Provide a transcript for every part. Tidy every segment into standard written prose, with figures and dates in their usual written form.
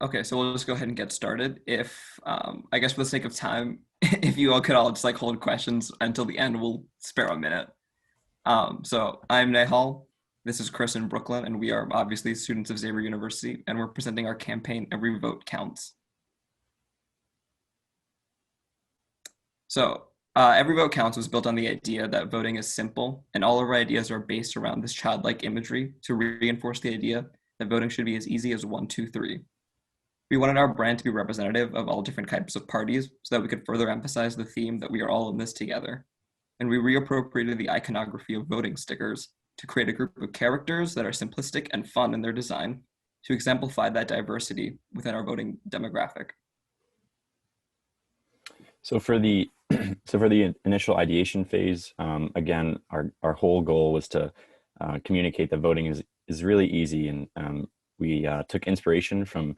Okay, so we'll just go ahead and get started. If, I guess for the sake of time, if you all could all just like hold questions until the end, we'll spare a minute. So I'm Nehal. This is Chris in Brooklyn, and we are obviously students of Xavier University, and we're presenting our campaign, Every Vote Counts. So Every Vote Counts was built on the idea that voting is simple, and all of our ideas are based around this childlike imagery to reinforce the idea that voting should be as easy as 1, 2, 3. We wanted our brand to be representative of all different types of parties so that we could further emphasize the theme that we are all in this together. And we reappropriated the iconography of voting stickers to create a group of characters that are simplistic and fun in their design to exemplify that diversity within our voting demographic. So for the initial ideation phase, again, our whole goal was to communicate that voting is really easy, and we took inspiration from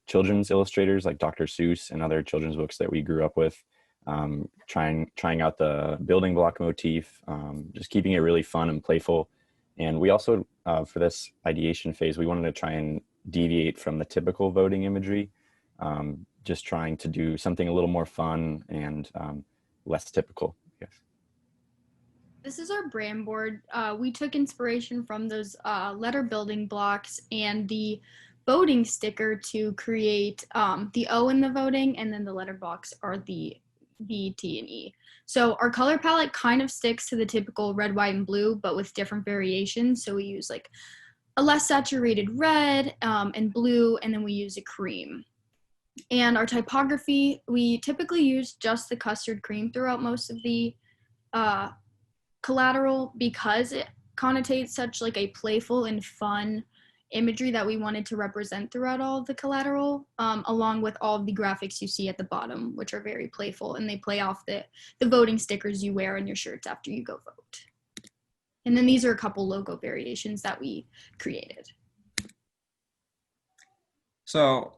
children's illustrators like Dr. Seuss and other children's books that we grew up with, trying out the building block motif, just keeping it really fun and playful. And we also, for this ideation phase, we wanted to try and deviate from the typical voting imagery, just trying to do something a little more fun and less typical, I guess. This is our brand board. We took inspiration from those letter building blocks and the voting sticker to create the O in the voting, and then the letter blocks are the V, T, and E. So our color palette kind of sticks to the typical red, white, and blue, but with different variations. So we use like a less saturated red and blue, and then we use a cream. And our typography, we typically use just the custard cream throughout most of the collateral because it connotates such like a playful and fun imagery that we wanted to represent throughout all of the collateral, along with all of the graphics you see at the bottom, which are very playful, and they play off the voting stickers you wear on your shirts after you go vote. And then these are a couple logo variations that we created. So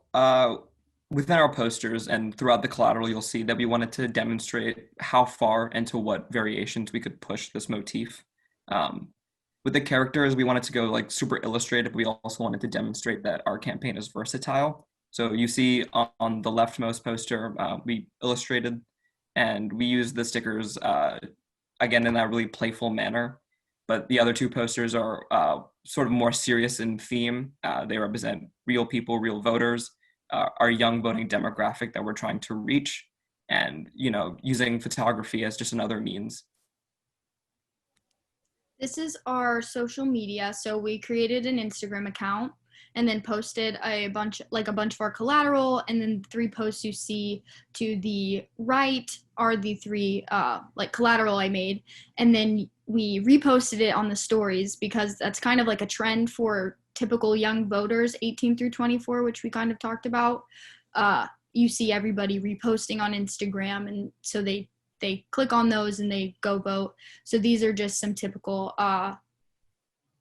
within our posters and throughout the collateral, you'll see that we wanted to demonstrate how far and to what variations we could push this motif. With the characters, we wanted to go like super illustrative. We also wanted to demonstrate that our campaign is versatile. So you see on the leftmost poster, we illustrated and we used the stickers, again, in that really playful manner. But the other two posters are sort of more serious in theme. They represent real people, real voters, our young voting demographic that we're trying to reach, and using photography as just another means. This is our social media. So we created an Instagram account and then posted a bunch of our collateral, and then 3 posts you see to the right are the 3 collateral I made, and then we reposted it on the stories because that's kind of like a trend for typical young voters 18 through 24, which we kind of talked about. You see everybody reposting on Instagram, and so they click on those and they go vote. So these are just some typical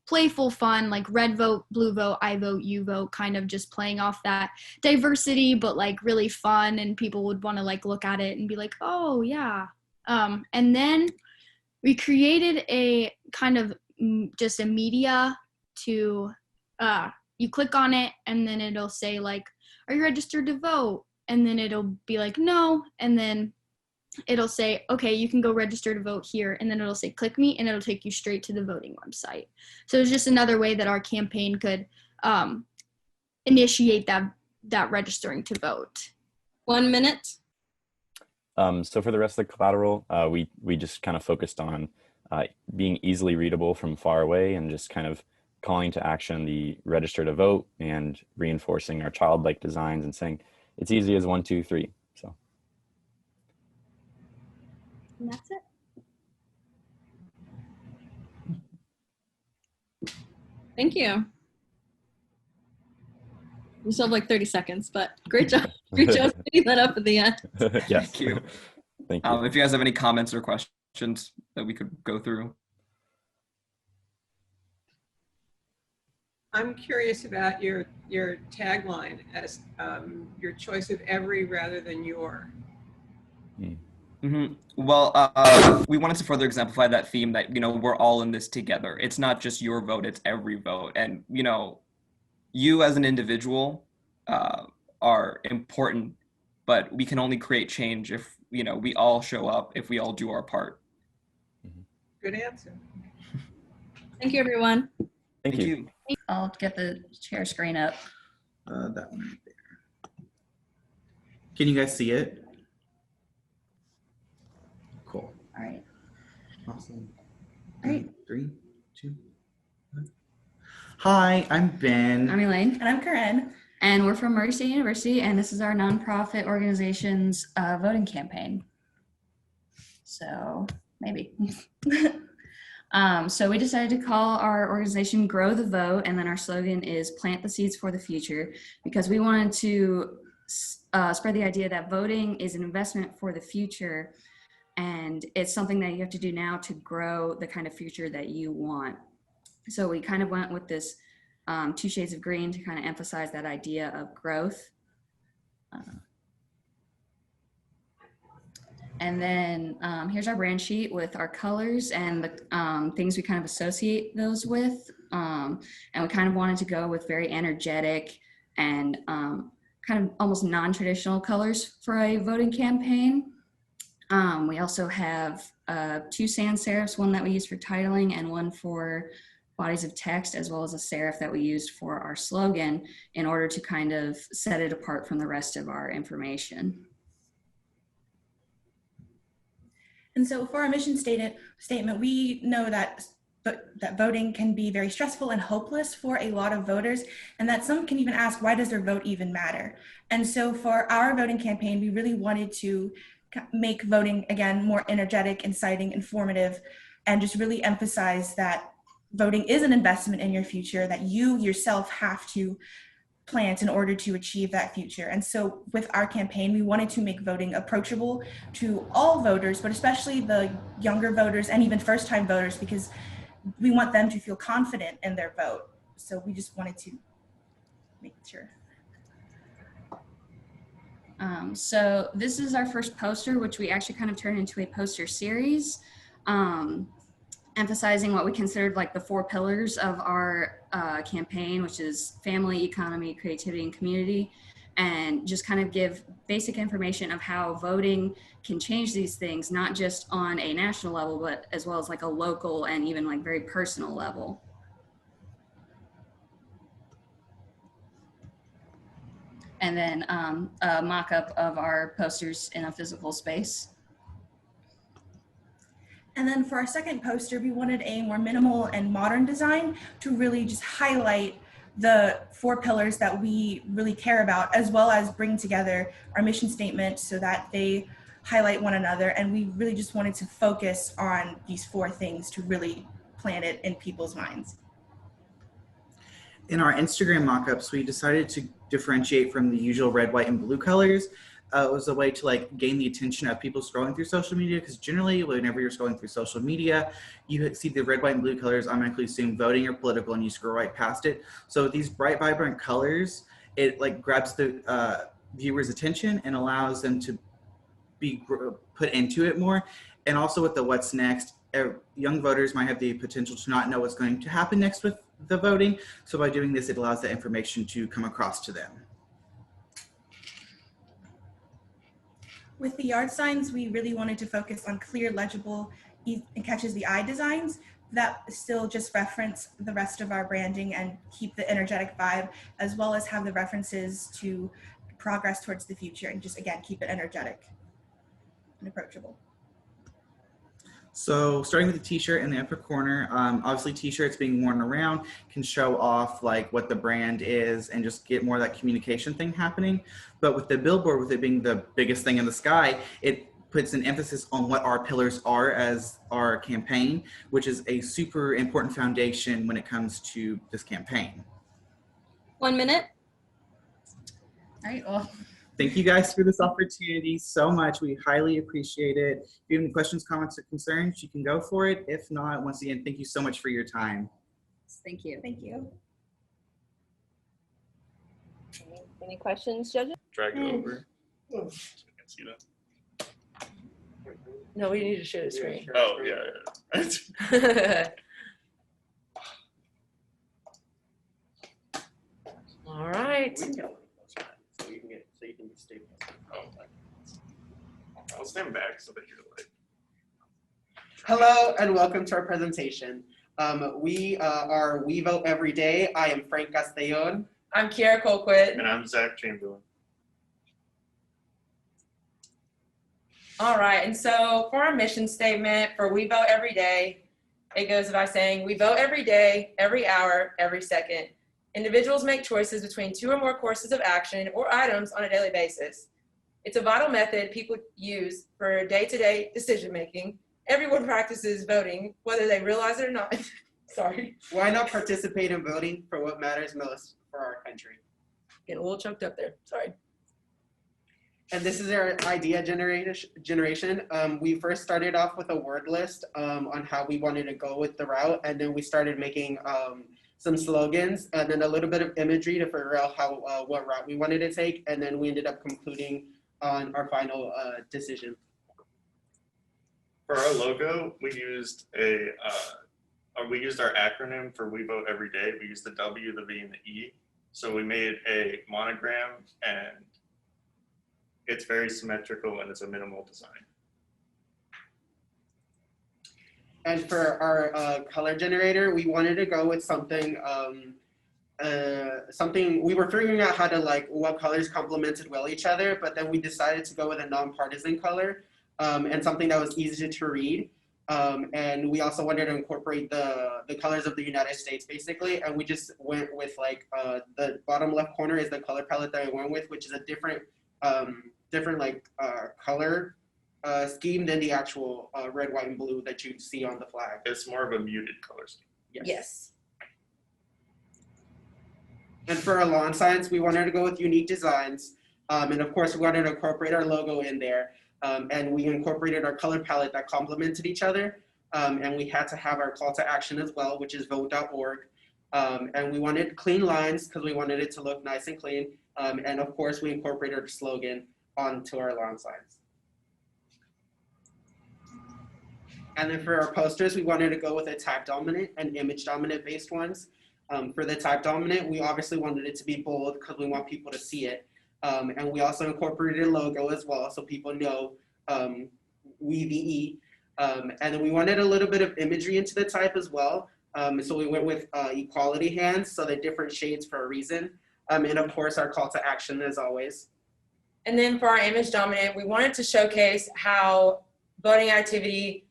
playful fun, like red vote, blue vote, I vote, you vote, kind of just playing off that diversity, but like really fun, and people would want to like look at it and be like, oh yeah. And then we created a kind of just a media to, you click on it and then it'll say like, are you registered to vote? And then it'll be like, no. And then it'll say, okay, you can go register to vote here. And then it'll say, click me, and it'll take you straight to the voting website. So it's just another way that our campaign could initiate that registering to vote. 1 minute. So for the rest of the collateral, we just kind of focused on being easily readable from far away, and just kind of calling to action the register to vote, and reinforcing our childlike designs and saying it's easy as 1, 2, 3. So. And that's it. Thank you. We still have like 30 seconds, but great job. Great job picking that up at the end. Yes. Thank you. Thank you. If you guys have any comments or questions that we could go through. I'm curious about your tagline as your choice of every rather than your. Mm-hmm. Well, we wanted to further exemplify that theme that, we're all in this together. It's not just your vote, it's every vote. And, you as an individual are important, but we can only create change if, you know, we all show up, if we all do our part. Good answer. Thank you, everyone. Thank you. I'll get the share screen up. That one right there. Can you guys see it? Cool. All right. Awesome. Great. 3, 2, 1. Hi, I'm Ben. I'm Elaine, And I'm Corinne. and we're from Murray State University, and this is our nonprofit organization's voting campaign. So maybe. So we decided to call our organization Grow the Vote, and then our slogan is Plant the Seeds for the Future, because we wanted to spread the idea that voting is an investment for the future, and it's something that you have to do now to grow the kind of future that you want. So we kind of went with this 2 shades of green to kind of emphasize that idea of growth. And then here's our brand sheet with our colors and the things we kind of associate those with. And we kind of wanted to go with very energetic and kind of almost non-traditional colors for a voting campaign. We also have 2 sans serifs, one that we use for titling and one for bodies of text, as well as a serif that we used for our slogan in order to kind of set it apart from the rest of our information. And so for our mission statement, we know that voting can be very stressful and hopeless for a lot of voters, and that some can even ask, why does their vote even matter? And so for our voting campaign, we really wanted to make voting, again, more energetic, inciting, informative, and just really emphasize that voting is an investment in your future that you yourself have to plant in order to achieve that future. And so with our campaign, we wanted to make voting approachable to all voters, but especially the younger voters and even first-time voters, because we want them to feel confident in their vote. So we just wanted to make sure. So this is our first poster, which we actually kind of turned into a poster series, emphasizing what we considered like the 4 pillars of our campaign, which is family, economy, creativity, and community, and just kind of give basic information of how voting can change these things, not just on a national level, but as well as like a local and even like very personal level. And then a mock-up of our posters in a physical space. And then for our second poster, we wanted a more minimal and modern design to really just highlight the 4 pillars that we really care about, as well as bring together our mission statement so that they highlight one another. And we really just wanted to focus on these 4 things to really plant it in people's minds. In our Instagram mockups, we decided to differentiate from the usual red, white, and blue colors. It was a way to like gain the attention of people scrolling through social media, because generally whenever you're scrolling through social media, you see the red, white, and blue colors automatically assume voting or political, and you scroll right past it. So with these bright, vibrant colors, it like grabs the viewer's attention and allows them to be put into it more. And also with the what's next, young voters might have the potential to not know what's going to happen next with the voting. So by doing this, it allows that information to come across to them. With the yard signs, we really wanted to focus on clear, legible, and catches the eye designs that still just reference the rest of our branding and keep the energetic vibe, as well as have the references to progress towards the future and just, again, keep it energetic and approachable. So starting with the t-shirt in the upper corner, obviously t-shirts being worn around can show off like what the brand is and just get more of that communication thing happening. But with the billboard, with it being the biggest thing in the sky, it puts an emphasis on what our pillars are as our campaign, which is a super important foundation when it comes to this campaign. 1 minute. All right, well. Thank you guys for this opportunity so much. We highly appreciate it. If you have any questions, comments, or concerns, you can go for it. If not, once again, thank you so much for your time. Thank you. Thank you. Any questions, judges? Drag it over so we can see that. No, we need to share the screen. Oh, yeah. All right. making the statement. Oh, I'll stand back so that you're like. Hello and welcome to our presentation. We are We Vote Every Day. I am Frank Castellon. I'm Kiara Colquitt. And I'm Zach Chamberlain. All right, and so for our mission statement for We Vote Every Day, it goes by saying, we vote every day, every hour, every second. Individuals make choices between 2 or more courses of action or items on a daily basis. It's a vital method people use for day-to-day decision-making. Everyone practices voting, whether they realize it or not. Sorry. Why not participate in voting for what matters most for our country? Getting a little choked up there, sorry. And this is our idea generation. We first started off with a word list on how we wanted to go with the route, and then we started making some slogans and then a little bit of imagery to figure out how what route we wanted to take, and then we ended up concluding on our final decision. For our logo, we used our acronym for We Vote Every Day. We used the W, the V, and the E. So we made a monogram, and it's very symmetrical and it's a minimal design. And for our color generator, we wanted to go with something, we were figuring out how to what colors complemented well each other, but then we decided to go with a non-partisan color and something that was easy to read. And we also wanted to incorporate the colors of the United States, basically. And we just went with the bottom left corner is the color palette that I went with, which is a different color scheme than the actual red, white, and blue that you see on the flag. It's more of a muted color scheme. Yes. And for our lawn signs, we wanted to go with unique designs. And of course, we wanted to incorporate our logo in there. And we incorporated our color palette that complemented each other. And we had to have our call to action as well, which is vote.org. And we wanted clean lines because we wanted it to look nice and clean. And of course, we incorporated our slogan onto our lawn signs. And then for our posters, we wanted to go with a type dominant and image dominant based ones. For the type dominant, we obviously wanted it to be bold because we want people to see it. And we also incorporated a logo as well so people know we VE. And then we wanted a little bit of imagery into the type as well. So we went with equality hands, so they're different shades for a reason. And of course, our call to action as always. And then for our image dominant, we wanted to showcase how voting activity,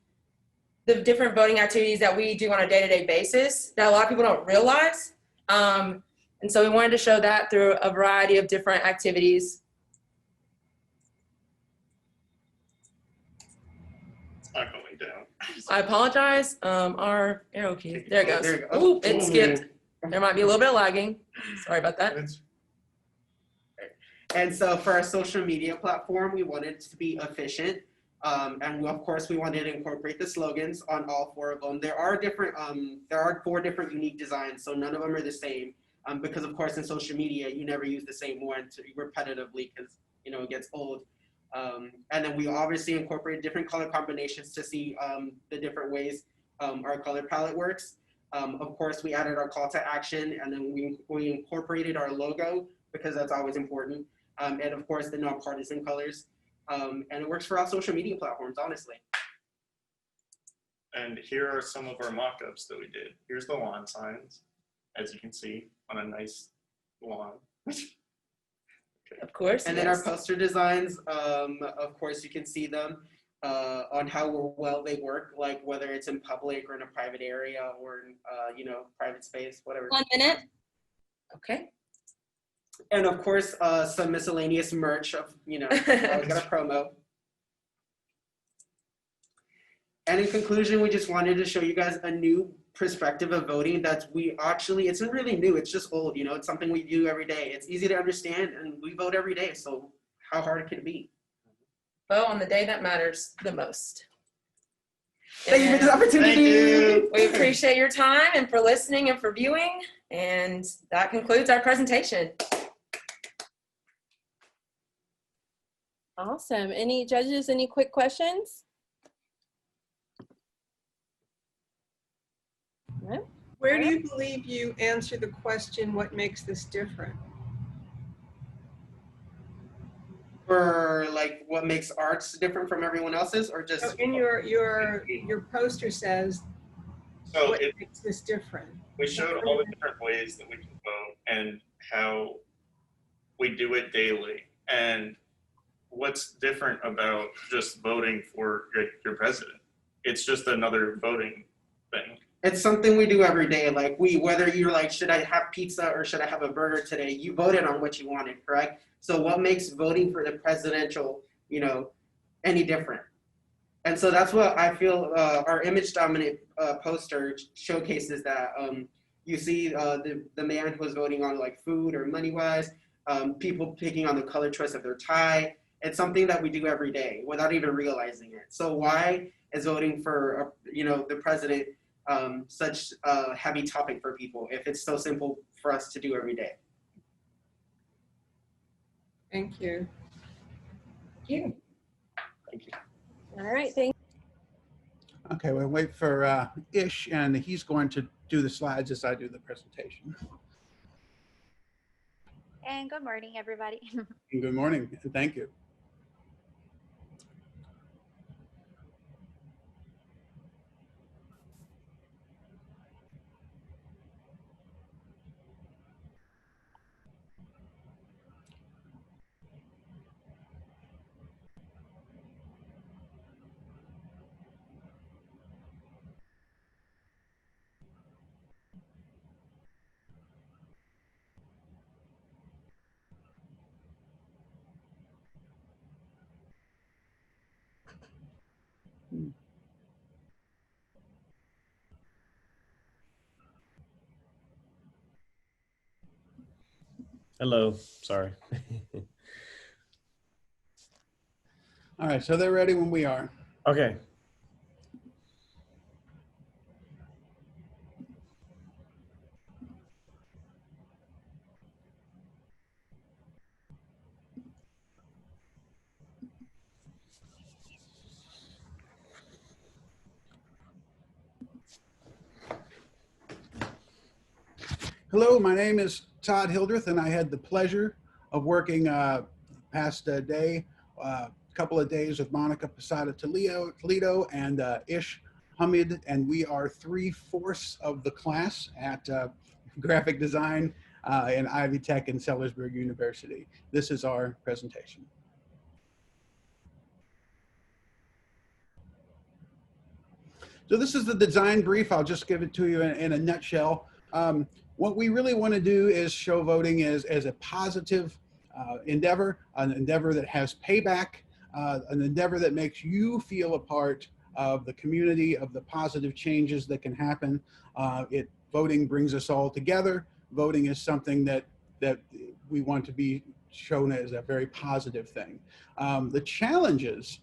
the different voting activities that we do on a day-to-day basis that a lot of people don't realize. And so we wanted to show that through a variety of different activities. It's not going down. I apologize. Our arrow key, there it goes. There you go. Ooh, it skipped. There might be a little bit of lagging. Sorry about that. And so for our social media platform, we wanted it to be efficient. And of course, we wanted to incorporate the slogans on all 4 of them. There are 4 different unique designs, so none of them are the same. Because of course, in social media, you never use the same one repetitively because it gets old. And then we obviously incorporated different color combinations to see the different ways our color palette works. Of course, we added our call to action, and then we incorporated our logo because that's always important. And of course, the nonpartisan colors. And it works for all social media platforms, honestly. And here are some of our mock-ups that we did. Here's the lawn signs, as you can see, on a nice lawn. Okay. Of course. And then our poster designs, of course, you can see them on how well they work, like whether it's in public or in a private area or in, private space, whatever. 1 minute. Okay. And of course, some miscellaneous merch of, I was gonna promo. And in conclusion, we just wanted to show you guys a new perspective of voting it's not really new, it's just old, it's something we do every day. It's easy to understand and we vote every day, so how hard can it be? Vote on the day that matters the most. Thank you for this opportunity. Thank you. We appreciate your time and for listening and for viewing. And that concludes our presentation. Awesome. Any judges, any quick questions? No? Where do you believe you answer the question, what makes this different? For like what makes arts different from everyone else's, or So just in your poster says So what makes this different. we showed all the different ways that we can vote and how we do it daily. And what's different about just voting for your president? It's just another voting thing. it's something we do every day. Like whether you're like, should I have pizza or should I have a burger today? You voted on what you wanted, correct? So what makes voting for the presidential, any different? And so that's what I feel our image dominant poster showcases that. You see the man who was voting on like food or money wise, people picking on the color choice of their tie. It's something that we do every day without even realizing it. So why is voting for, the president such a heavy topic for people if it's so simple for us to do every day? Thank you. Thank you. Thank you. All right, thank Okay, we'll wait for Ish, and he's going to do the slides as I do the presentation. And good morning, everybody. And good morning, and thank you. Hello, sorry. All right, so they're ready when we are. Okay. Hello, my name is Todd Hildreth, and I had the pleasure of working past day, couple of days with Monica Posada Toledo and Ish Hamid, and we are 3/4 of the class at graphic design in Ivy Tech and Sellersburg University. This is our presentation. So this is the design brief. I'll just give it to you in a nutshell. What we really want to do is show voting as a positive endeavor, an endeavor that has payback, an endeavor that makes you feel a part of the community, of the positive changes that can happen. Voting brings us all together. Voting is something that we want to be shown as a very positive thing. The challenges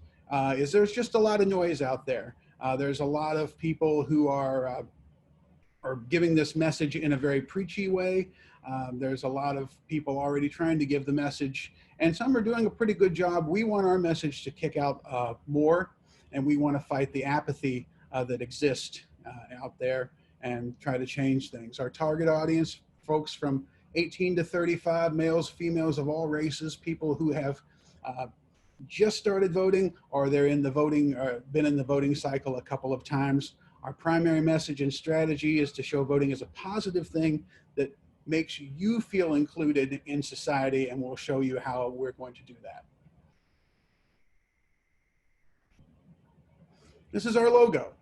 is there's just a lot of noise out there. There's a lot of people who are giving this message in a very preachy way. There's a lot of people already trying to give the message, and some are doing a pretty good job. We want our message to kick out more, and we want to fight the apathy that exists out there and try to change things. Our target audience, folks from 18 to 35, males, females of all races, people who have just started voting, or they're in the voting, or been in the voting cycle a couple of times. Our primary message and strategy is to show voting as a positive thing that makes you feel included in society, and we'll show you how we're going to do that. This is our logo.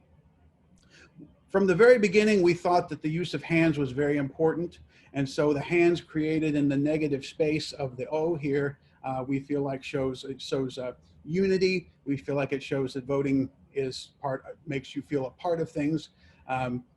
From the very beginning, we thought that the use of hands was very important, and so the hands created in the negative space of the O here, we feel like shows unity. We feel like it shows that voting is makes you feel a part of things.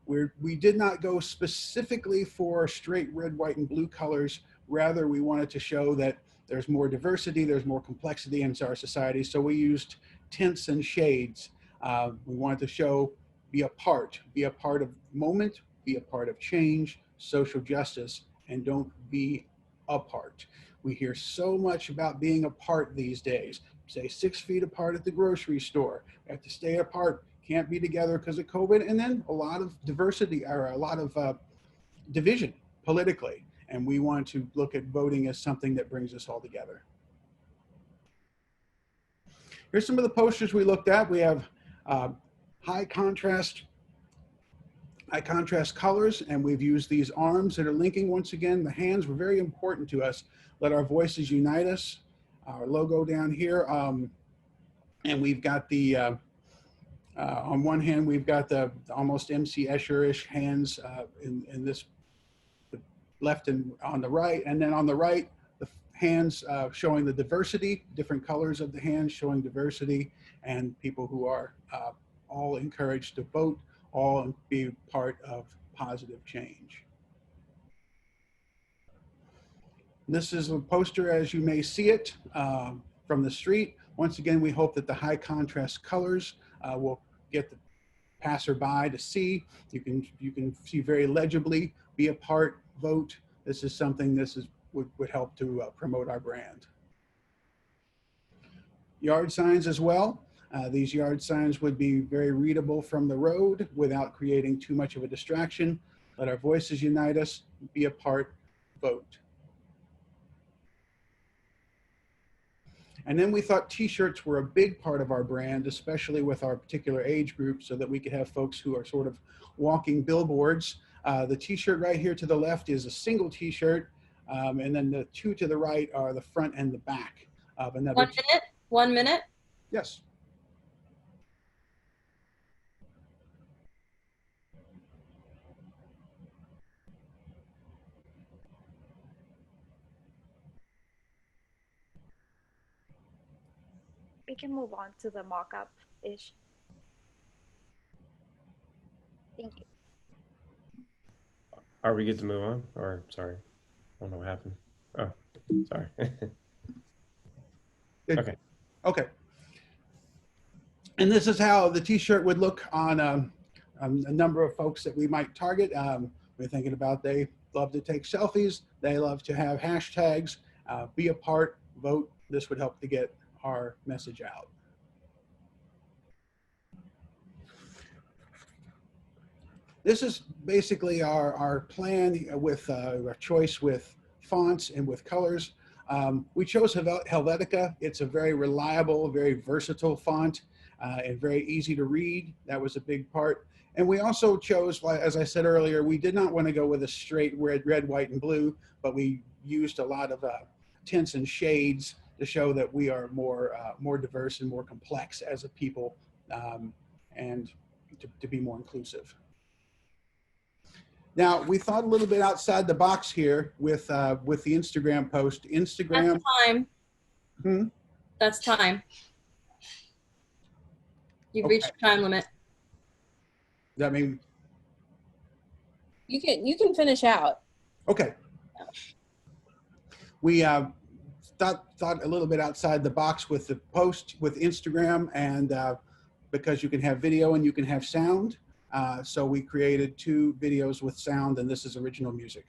We did not go specifically for straight red, white, and blue colors. Rather, we wanted to show that there's more diversity, there's more complexity in our society. So we used tints and shades. We wanted to show, be a part of moment, be a part of change, social justice, and don't be apart. We hear so much about being apart these days. Say 6 feet apart at the grocery store. We have to stay apart, can't be together because of COVID, and then a lot of diversity, or a lot of division politically. And we want to look at voting as something that brings us all together. Here's some of the posters we looked at. We have high contrast colors, and we've used these arms that are linking. Once again, the hands were very important to us. Let our voices unite us. Our logo down here, and we've got the on one hand we've got the almost MC Escher-ish hands in this, the left and on the right, and then on the right the hands showing the diversity, different colors of the hands showing diversity, and people who are all encouraged to vote, all be part of positive change. This is a poster as you may see it from the street. Once again, we hope that the high contrast colors will get the passerby to see. You can see very legibly, be a part, vote. This is something would help to promote our brand. Yard signs as well. These yard signs would be very readable from the road without creating too much of a distraction. Let our voices unite us, be a part, vote. And then we thought t-shirts were a big part of our brand, especially with our particular age group, so that we could have folks who are sort of walking billboards. The t-shirt right here to the left is a single t-shirt, and then the two to the right are the front and the back of another. 1 minute, 1 minute. Yes. We can move on to the mock-up-ish. Thank you. Are we good to move on? Or, sorry, I don't know what happened. Oh, sorry. Okay. Okay. And this is how the t-shirt would look on a number of folks that we might target. We're thinking about, they love to take selfies. They love to have hashtags, be a part, vote. This would help to get our message out. This is basically our plan with our choice with fonts and with colors. We chose Helvetica. It's a very reliable, very versatile font and very easy to read. That was a big part. And we also chose, as I said earlier, we did not want to go with a straight red, white, and blue, but we used a lot of tints and shades to show that we are more diverse and more complex as a people, and to be more inclusive. Now, we thought a little bit outside the box here with the Instagram post. Instagram. That's time. That's time. You've reached your time limit. Does that mean? You can finish out. Okay. We thought a little bit outside the box with the post with Instagram, and because you can have video and you can have sound. So we created 2 videos with sound, and this is original music.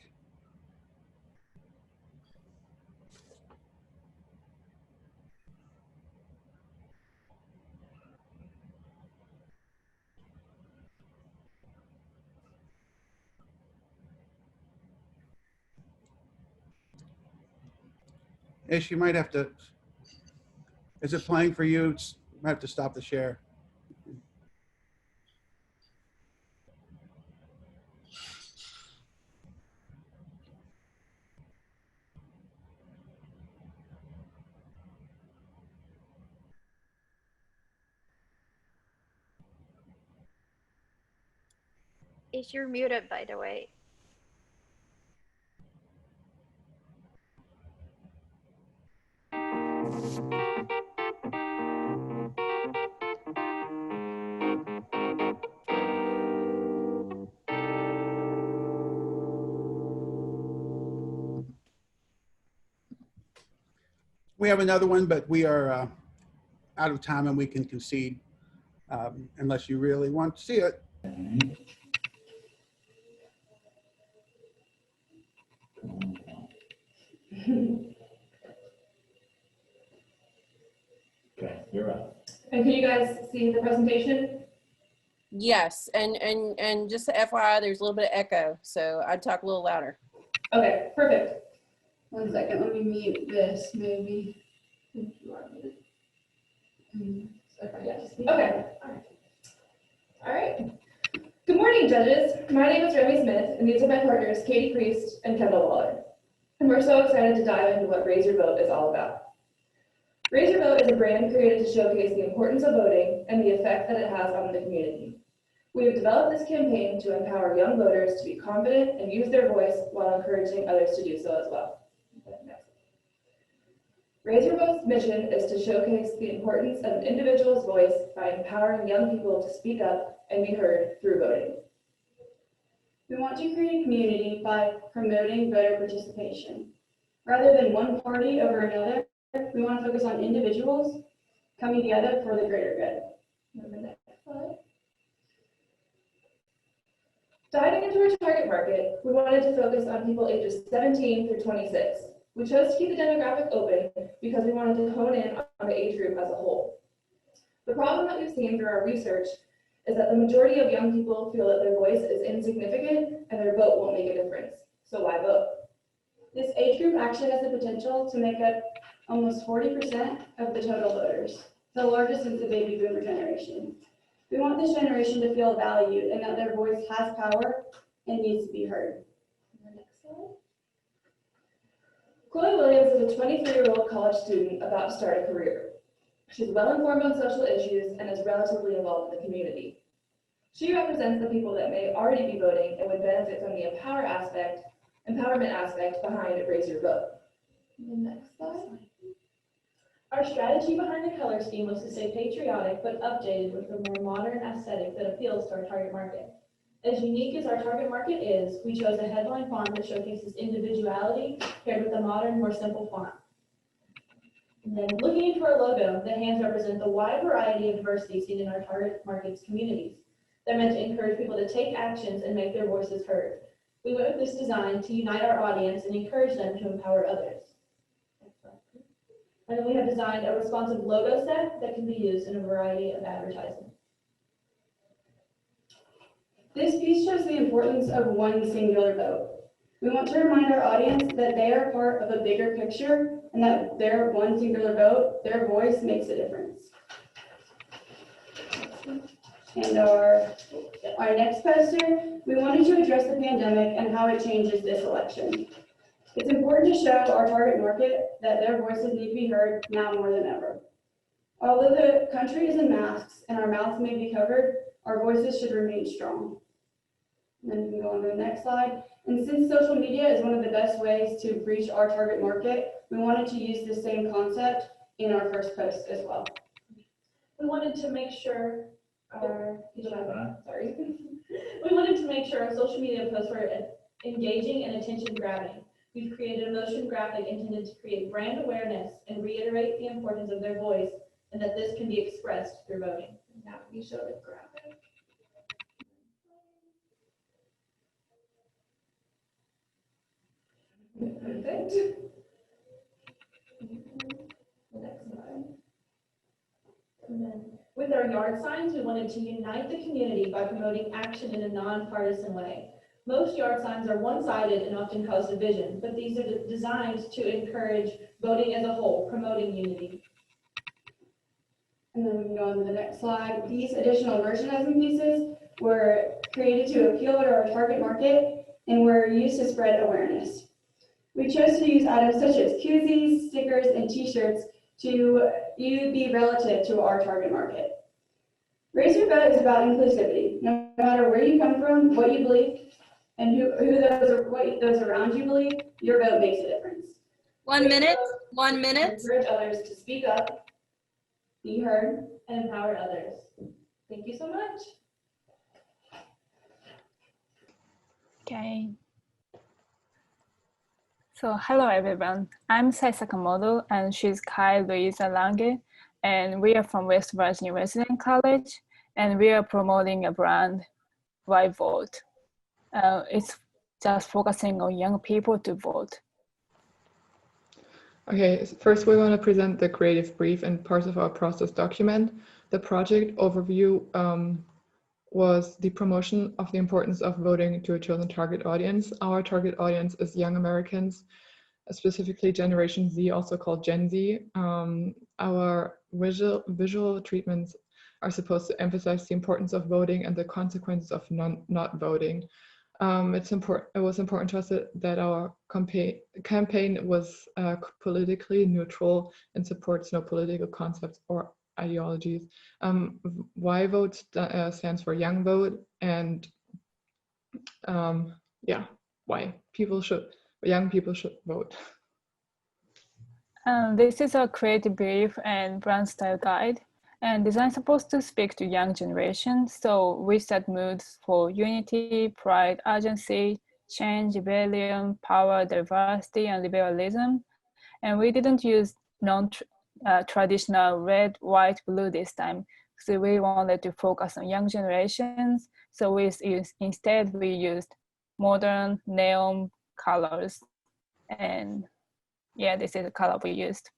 Ish, you might have to, is it playing for you? You might have to stop the share. If you're muted, by the way. We have another one, but we are out of time and we can concede unless you really want to see it. Okay, you're up. And can you guys see the presentation? Yes, and just the FYI, there's a little bit of echo, so I'd talk a little louder. Okay, perfect. 1 second, let me mute this maybe. Okay, yeah, just me. Okay, all right. Good morning, judges. My name is Remy Smith, and these are my partners, Katie Priest and Kendall Waller. And we're so excited to dive into what Raise Your Vote is all about. Raise Your Vote is a brand created to showcase the importance of voting and the effect that it has on the community. We have developed this campaign to empower young voters to be confident and use their voice while encouraging others to do so as well. Raise Your Vote's mission is to showcase the importance of an individual's voice by empowering young people to speak up and be heard through voting. We want to create a community by promoting voter participation. Rather than one party over another, we want to focus on individuals coming together for the greater good. Diving into our target market, we wanted to focus on people ages 17 through 26. We chose to keep the demographic open because we wanted to hone in on the age group as a whole. The problem that we've seen through our research is that the majority of young people feel that their voice is insignificant and their vote won't make a difference. So why vote? This age group actually has the potential to make up almost 40% of the total voters, the largest since the baby boomer generation. We want this generation to feel valued and that their voice has power and needs to be heard. Next slide. Chloe Williams is a 23-year-old college student about to start a career. She's well informed on social issues and is relatively involved in the community. She represents the people that may already be voting and would benefit from the empowerment aspect behind Raise Your Vote. Next slide. Our strategy behind the color scheme was to stay patriotic but updated with a more modern aesthetic that appeals to our target market. As unique as our target market is, we chose a headline font that showcases individuality paired with a modern, more simple font. And then looking into our logo, the hands represent the wide variety of diversity seen in our target market's communities. They're meant to encourage people to take actions and make their voices heard. We went with this design to unite our audience and encourage them to empower others. And then we have designed a responsive logo set that can be used in a variety of advertisements. This piece shows the importance of one singular vote. We want to remind our audience that they are part of a bigger picture and that their one singular vote, their voice, makes a difference. And our next poster, we wanted to address the pandemic and how it changes this election. It's important to show our target market that their voices need to be heard now more than ever. Although the country is in masks and our mouths may be covered, our voices should remain strong. And then we can go on to the next slide. And since social media is one of the best ways to reach our target market, we wanted to use the same concept in our first post as well. We wanted to make sure our social media posts were engaging and attention grabbing. We've created a motion graphic intended to create brand awareness and reiterate the importance of their voice and that this can be expressed through voting. Now we show the graphic. Perfect. The next slide. And then with our yard signs, we wanted to unite the community by promoting action in a nonpartisan way. Most yard signs are one-sided and often cause division, but these are designed to encourage voting as a whole, promoting unity. And then we can go on to the next slide. These additional merchandising pieces were created to appeal to our target market and were used to spread awareness. We chose to use items such as koozies, stickers, and t-shirts to be relative to our target market. Raise Your Vote is about inclusivity. No matter where you come from, what you believe, and what those around you believe, your vote makes a difference. 1 minute. 1 minute. Encourage others to speak up, be heard, and empower others. Thank you so much. Okay. So hello everyone. I'm Sai Sakamoto and she's Kai Luisa Lange, and we are from West Virginia Wesleyan College, and we are promoting a brand, Why Vote. It's just focusing on young people to vote. Okay, first we want to present the creative brief and parts of our process document. The project overview was the promotion of the importance of voting to a chosen target audience. Our target audience is young Americans specifically Generation Z, also called Gen Z. Our visual treatments are supposed to emphasize the importance of voting and the consequences of not voting. It was important to us that our campaign was politically neutral and supports no political concepts or ideologies. Y Vote stands for Young Vote, and yeah, why young people should vote. This is a creative brief and brand style guide, and design is supposed to speak to young generation. So we set moods for unity, pride, urgency, change, rebellion, power, diversity, and liberalism. And we didn't use non-traditional red, white, blue this time, because we wanted to focus on young generations. So instead we used modern neon colors, and yeah, this is the color we used.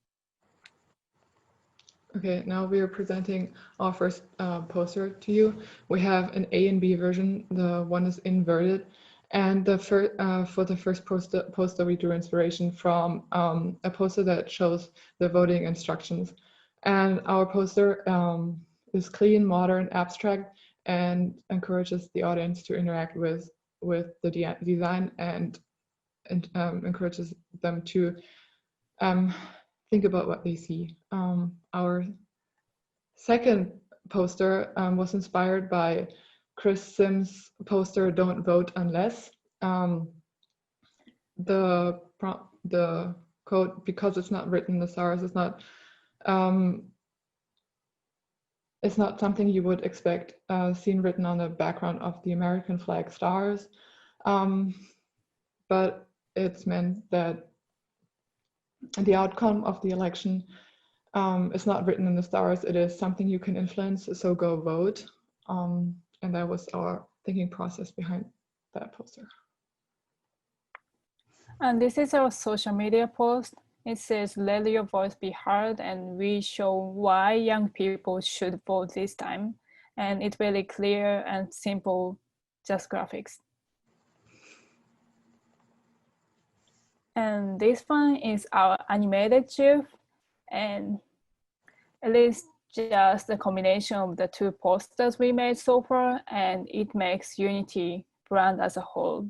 Okay, now we are presenting our first poster to you. We have an A and B version. The one is inverted, and for the first poster we drew inspiration from a poster that shows the voting instructions. And our poster is clean, modern, abstract, and encourages the audience to interact with the design and encourages them to think about what they see. Our second poster was inspired by Chris Sims' poster, Don't Vote Unless. The quote, because it's not written in the stars, it's not something you would expect seen written on the background of the American flag stars, but it's meant that the outcome of the election is not written in the stars. It is something you can influence, so go vote. And that was our thinking process behind that poster. And this is our social media post. It says, let your voice be heard, and we show why young people should vote this time. And it's really clear and simple, just graphics. And this one is our animated GIF, and it is just a combination of the two posters we made so far, and it makes Unity brand as a whole.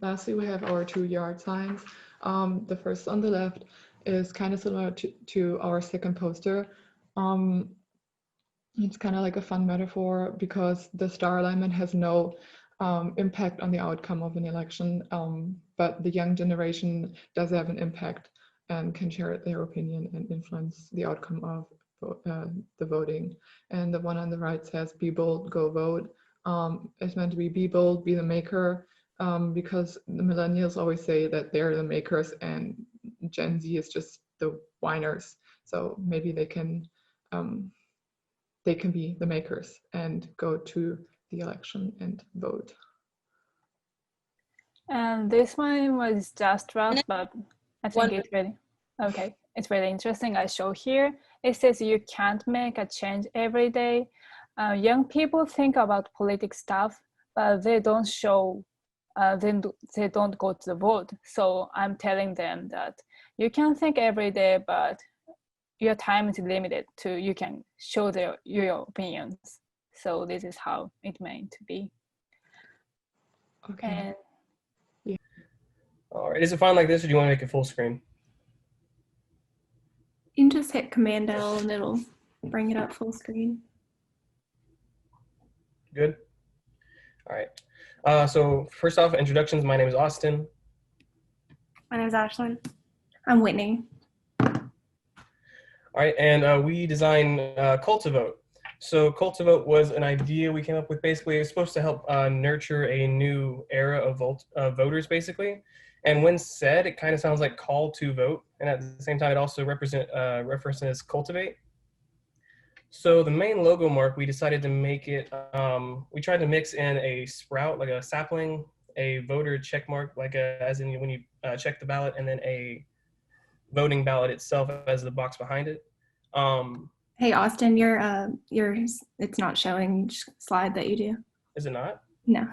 Lastly, we have our 2 yard signs. The first on the left is kind of similar to our second poster. It's kind of like a fun metaphor because the star alignment has no impact on the outcome of an election, but the young generation does have an impact and can share their opinion and influence the outcome of the voting. And the one on the right says, be bold, go vote. It's meant to be bold, be the maker, because the millennials always say that they're the makers and Gen Z is just the whiners. So maybe they can be the makers and go to the election and vote. And this one was just draft, but I think it's really, okay, it's really interesting. I show here, it says you can't make a change every day. Young people think about politics stuff, but they don't show, they don't go to the vote. So I'm telling them that you can think every day, but your time is limited to, you can show your opinions. So this is how it meant to be. Okay. And yeah. All right, is it fine like this, or do you want to make it full screen? You can just hit Command L and it'll bring it up full screen. Good. All right. So first off, introductions. My name is Austin. My name is Ashlyn. I'm Whitney. All right, and we designed Cultivote. So Cultivote was an idea we came up with. Basically, it was supposed to help nurture a new era of voters, basically. And when said, it kind of sounds like call to vote. And at the same time, it also references cultivate. So the main logo mark, we decided to make it, we tried to mix in a sprout, like a sapling, a voter check mark, like as in when you check the ballot, and then a voting ballot itself as the box behind it. Hey, Austin, it's not showing slide that you do. Is it not? No.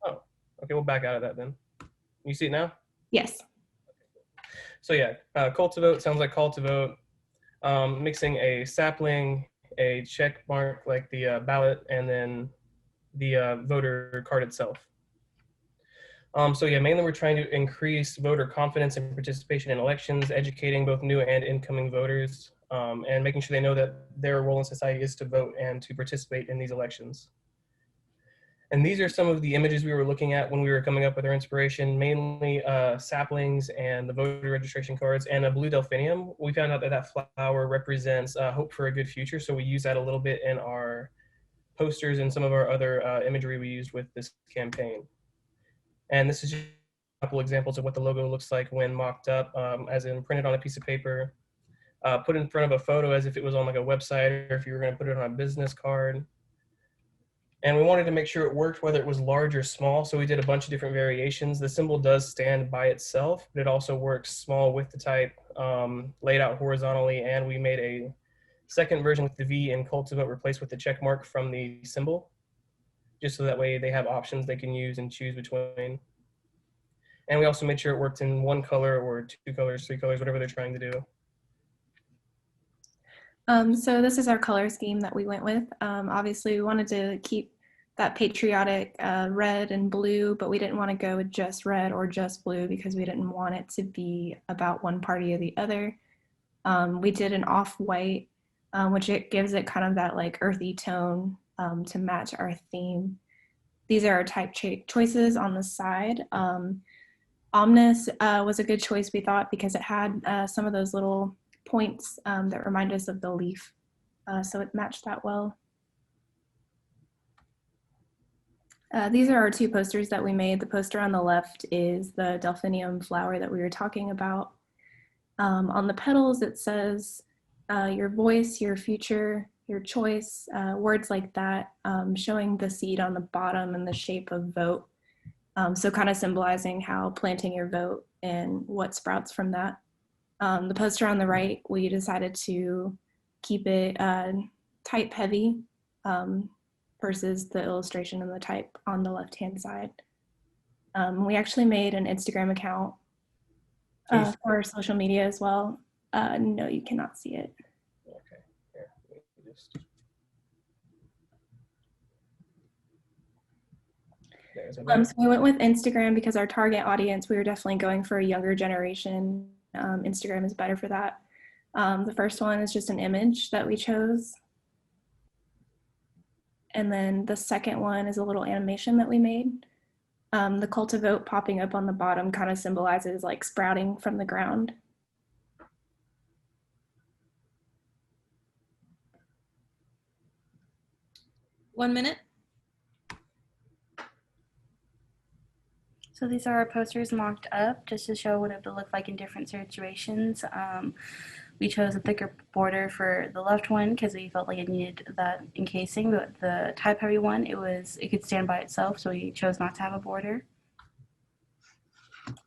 Oh, okay. Well, back out of that then. You see it now? Yes. So yeah, call to vote sounds like call to vote. Mixing a sapling, a check mark like the ballot, and then the voter card itself. So yeah, mainly we're trying to increase voter confidence and participation in elections, educating both new and incoming voters, and making sure they know that their role in society is to vote and to participate in these elections. And these are some of the images we were looking at when we were coming up with our inspiration, mainly saplings and the voter registration cards and a blue delphinium. We found out that that flower represents hope for a good future, so we use that a little bit in our posters and some of our other imagery we used with this campaign. And this is just a couple examples of what the logo looks like when mocked up, as in printed on a piece of paper, put in front of a photo as if it was on like a website or if you were going to put it on a business card. And we wanted to make sure it worked whether it was large or small, so we did a bunch of different variations. The symbol does stand by itself, but it also works small with the type, laid out horizontally, and we made a second version with the V and call to vote replaced with the check mark from the symbol, just so that way they have options they can use and choose between. And we also made sure it worked in one color or 2 colors, 3 colors, whatever they're trying to do. So this is our color scheme that we went with. Obviously, we wanted to keep that patriotic red and blue, but we didn't want to go with just red or just blue because we didn't want it to be about one party or the other. We did an off-white, which it gives it kind of that like earthy tone to match our theme. These are our type choices on the side. Omnis was a good choice, we thought, because it had some of those little points that remind us of the leaf. So it matched that well. These are our 2 posters that we made. The poster on the left is the delphinium flower that we were talking about. On the petals, it says, your voice, your future, your choice, words like that, showing the seed on the bottom and the shape of vote. So kind of symbolizing how planting your vote and what sprouts from that. The poster on the right, we decided to keep it type heavy versus the illustration and the type on the left-hand side. We actually made an Instagram account for social media as well. No, you cannot see it. Okay, here, let me just... So we went with Instagram because our target audience, we were definitely going for a younger generation. Instagram is better for that. The first one is just an image that we chose. And then the second one is a little animation that we made. The call to vote popping up on the bottom kind of symbolizes like sprouting from the ground. One minute. So these are our posters mocked up just to show what it would look like in different situations. We chose a thicker border for the left one because we felt like it needed that encasing, but the type heavy one, it could stand by itself, so we chose not to have a border.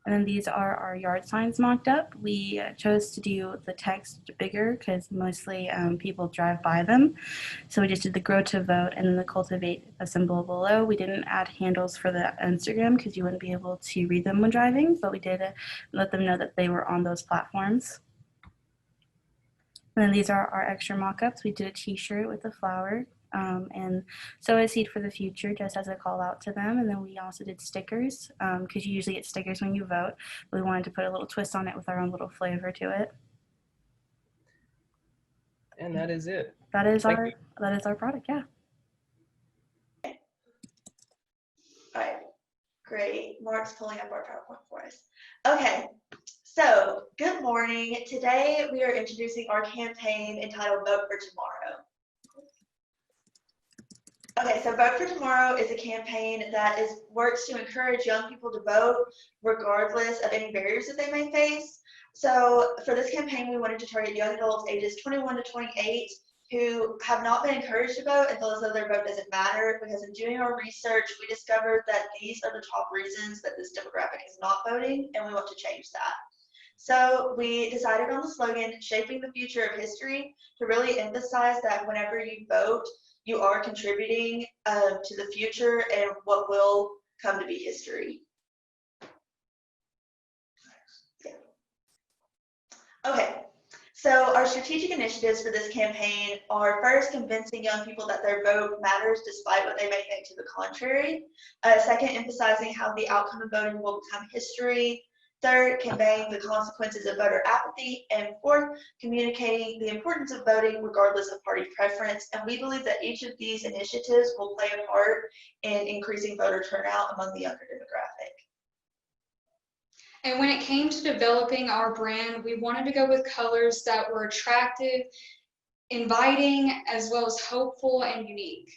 And then these are our yard signs mocked up. We chose to do the text bigger because mostly people drive by them. So we just did the grow to vote and then the cultivate a symbol below. We didn't add handles for the Instagram because you wouldn't be able to read them when driving, but we did let them know that they were on those platforms. And then these are our extra mock-ups. We did a t-shirt with a flower and sow a seed for the future just as a call out to them. And then we also did stickers because you usually get stickers when you vote. But we wanted to put a little twist on it with our own little flavor to it. And that is it. That is our product, yeah. All right, great. Mark's pulling up our PowerPoint for us. Okay, so good morning. Today we are introducing our campaign entitled Vote for Tomorrow. Okay, so Vote for Tomorrow is a campaign that works to encourage young people to vote regardless of any barriers that they may face. So for this campaign, we wanted to target young adults ages 21 to 28 who have not been encouraged to vote and feel as though their vote doesn't matter, because in doing our research, we discovered that these are the top reasons that this demographic is not voting, and we want to change that. So we decided on the slogan, Shaping the Future of History, to really emphasize that whenever you vote, you are contributing to the future and what will come to be history. Okay, so our strategic initiatives for this campaign are first, convincing young people that their vote matters despite what they may think to the contrary. Second, emphasizing how the outcome of voting will become history. Third, conveying the consequences of voter apathy. And fourth, communicating the importance of voting regardless of party preference. And we believe that each of these initiatives will play a part in increasing voter turnout among the younger demographic. And when it came to developing our brand, we wanted to go with colors that were attractive, inviting, as well as hopeful and unique.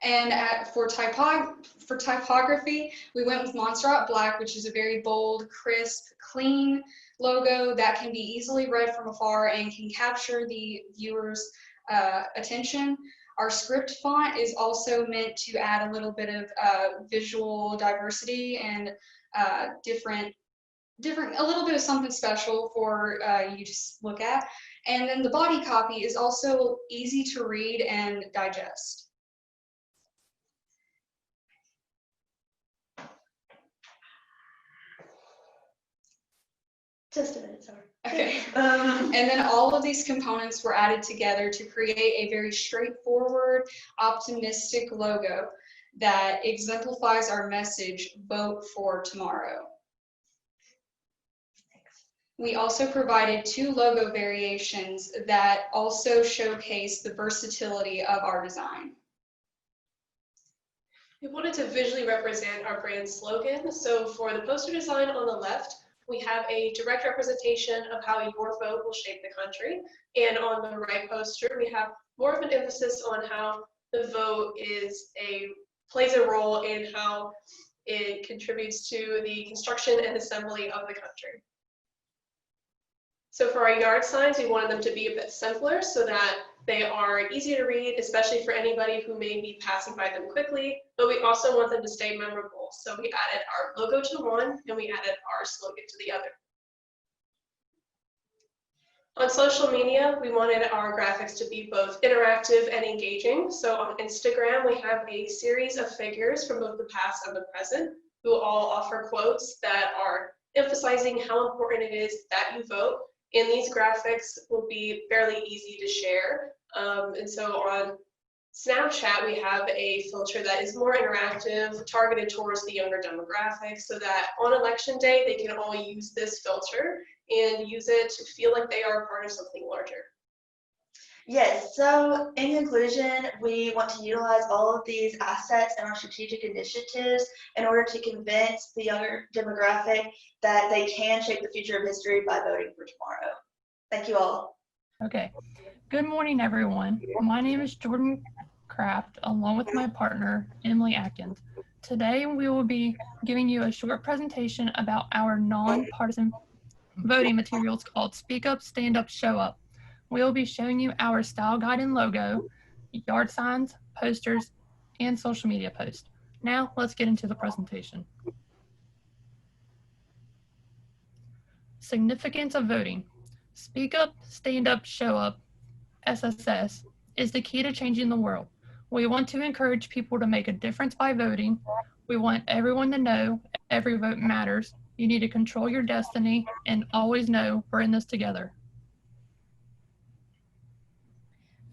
And for typography, we went with Montserrat Black, which is a very bold, crisp, clean logo that can be easily read from afar and can capture the viewer's attention. Our script font is also meant to add a little bit of visual diversity and a little bit of something special for you to look at. And then the body copy is also easy to read and digest. Just a minute, sorry. Okay. And then all of these components were added together to create a very straightforward, optimistic logo that exemplifies our message, vote for tomorrow. We also provided 2 logo variations that also showcase the versatility of our design. We wanted to visually represent our brand slogan. So for the poster design on the left, we have a direct representation of how your vote will shape the country. And on the right poster, we have more of an emphasis on how the vote plays a role in how it contributes to the construction and assembly of the country. So for our yard signs, we wanted them to be a bit simpler so that they are easy to read, especially for anybody who may be passing by them quickly, but we also want them to stay memorable. So we added our logo to one and we added our slogan to the other. On social media, we wanted our graphics to be both interactive and engaging. So on Instagram, we have a series of figures from both the past and the present who all offer quotes that are emphasizing how important it is that you vote. And these graphics will be fairly easy to share. And so on Snapchat, we have a filter that is more interactive, targeted towards the younger demographic, so that on election day, they can all use this filter and use it to feel like they are part of something larger. Yes, so in conclusion, we want to utilize all of these assets in our strategic initiatives in order to convince the younger demographic that they can shape the future of history by voting for tomorrow. Thank you all. Okay. Good morning, everyone. My name is Jordan Kraft, along with my partner, Emily Atkins. Today, we will be giving you a short presentation about our nonpartisan voting materials called Speak Up, Stand Up, Show Up. We will be showing you our style guide and logo, yard signs, posters, and social media posts. Now, let's get into the presentation. Significance of voting. Speak Up, Stand Up, Show Up, SSS, is the key to changing the world. We want to encourage people to make a difference by voting. We want everyone to know every vote matters. You need to control your destiny and always know we're in this together.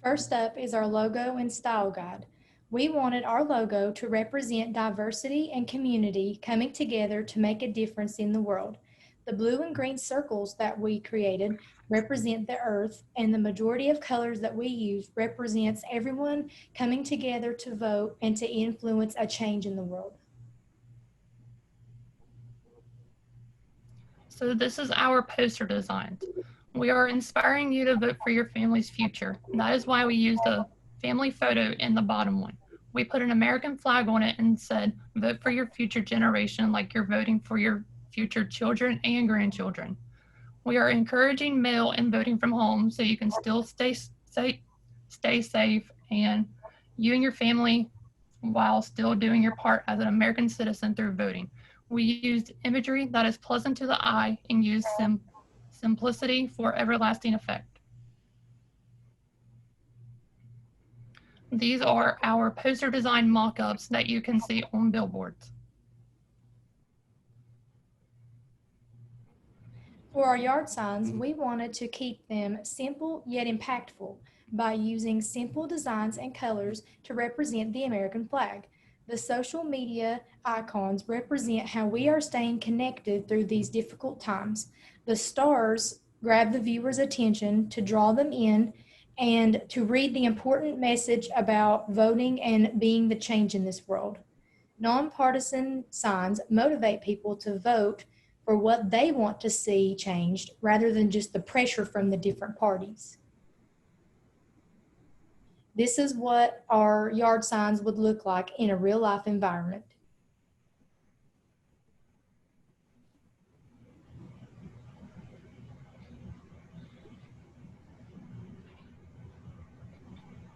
First up is our logo and style guide. We wanted our logo to represent diversity and community coming together to make a difference in the world. The blue and green circles that we created represent the earth, and the majority of colors that we use represents everyone coming together to vote and to influence a change in the world. So this is our poster designs. We are inspiring you to vote for your family's future. That is why we used a family photo in the bottom one. We put an American flag on it and said, vote for your future generation like you're voting for your future children and grandchildren. We are encouraging mail and voting from home so you can still stay safe and you and your family while still doing your part as an American citizen through voting. We used imagery that is pleasant to the eye and used simplicity for everlasting effect. These are our poster design mock-ups that you can see on billboards. For our yard signs, we wanted to keep them simple yet impactful by using simple designs and colors to represent the American flag. The social media icons represent how we are staying connected through these difficult times. The stars grab the viewer's attention to draw them in and to read the important message about voting and being the change in this world. Nonpartisan signs motivate people to vote for what they want to see changed rather than just the pressure from the different parties. This is what our yard signs would look like in a real life environment.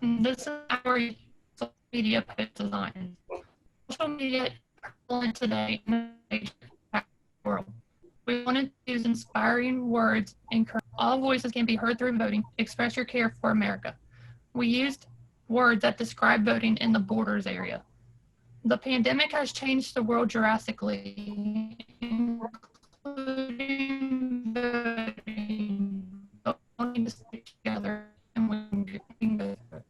This is our social media post design. Social media is today in the world. We wanted to use inspiring words, encourage all voices can be heard through voting. Express your care for America. We used words that describe voting in the borders area. The pandemic has changed the world drastically, including voting, but we need to stick together and we can go through it.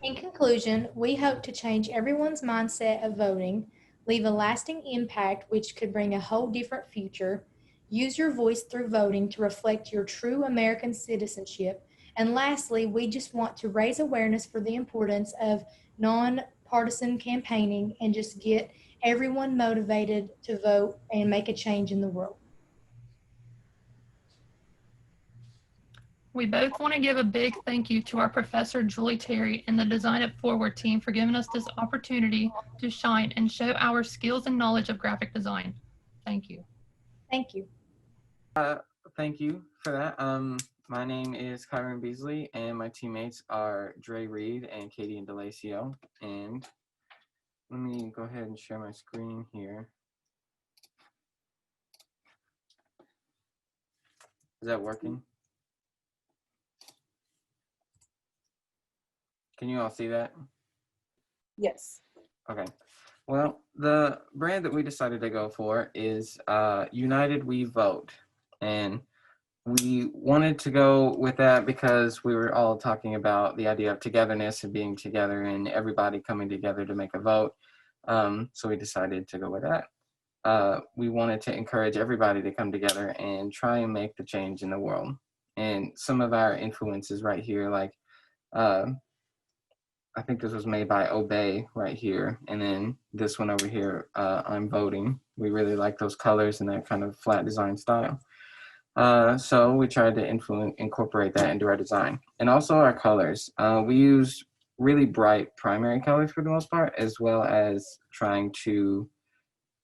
In conclusion, we hope to change everyone's mindset of voting, leave a lasting impact which could bring a whole different future, use your voice through voting to reflect your true American citizenship, and lastly, we just want to raise awareness for the importance of nonpartisan campaigning and just get everyone motivated to vote and make a change in the world. We both want to give a big thank you to our professor, Julie Terry, and the Design It Forward team for giving us this opportunity to shine and show our skills and knowledge of graphic design. Thank you. Thank you. Thank you for that. My name is Kyron Beasley, and my teammates are Dre Reed and Katie and Delacio. And let me go ahead and share my screen here. Is that working? Can you all see that? Yes. Okay. Well, the brand that we decided to go for is United We Vote. And we wanted to go with that because we were all talking about the idea of togetherness and being together and everybody coming together to make a vote. So we decided to go with that. We wanted to encourage everybody to come together and try and make the change in the world. And some of our influences right here, like I think this was made by Obey right here. And then this one over here, I'm Voting. We really like those colors and that kind of flat design style. So we tried to incorporate that into our design. And also our colors. We use really bright primary colors for the most part, as well as trying to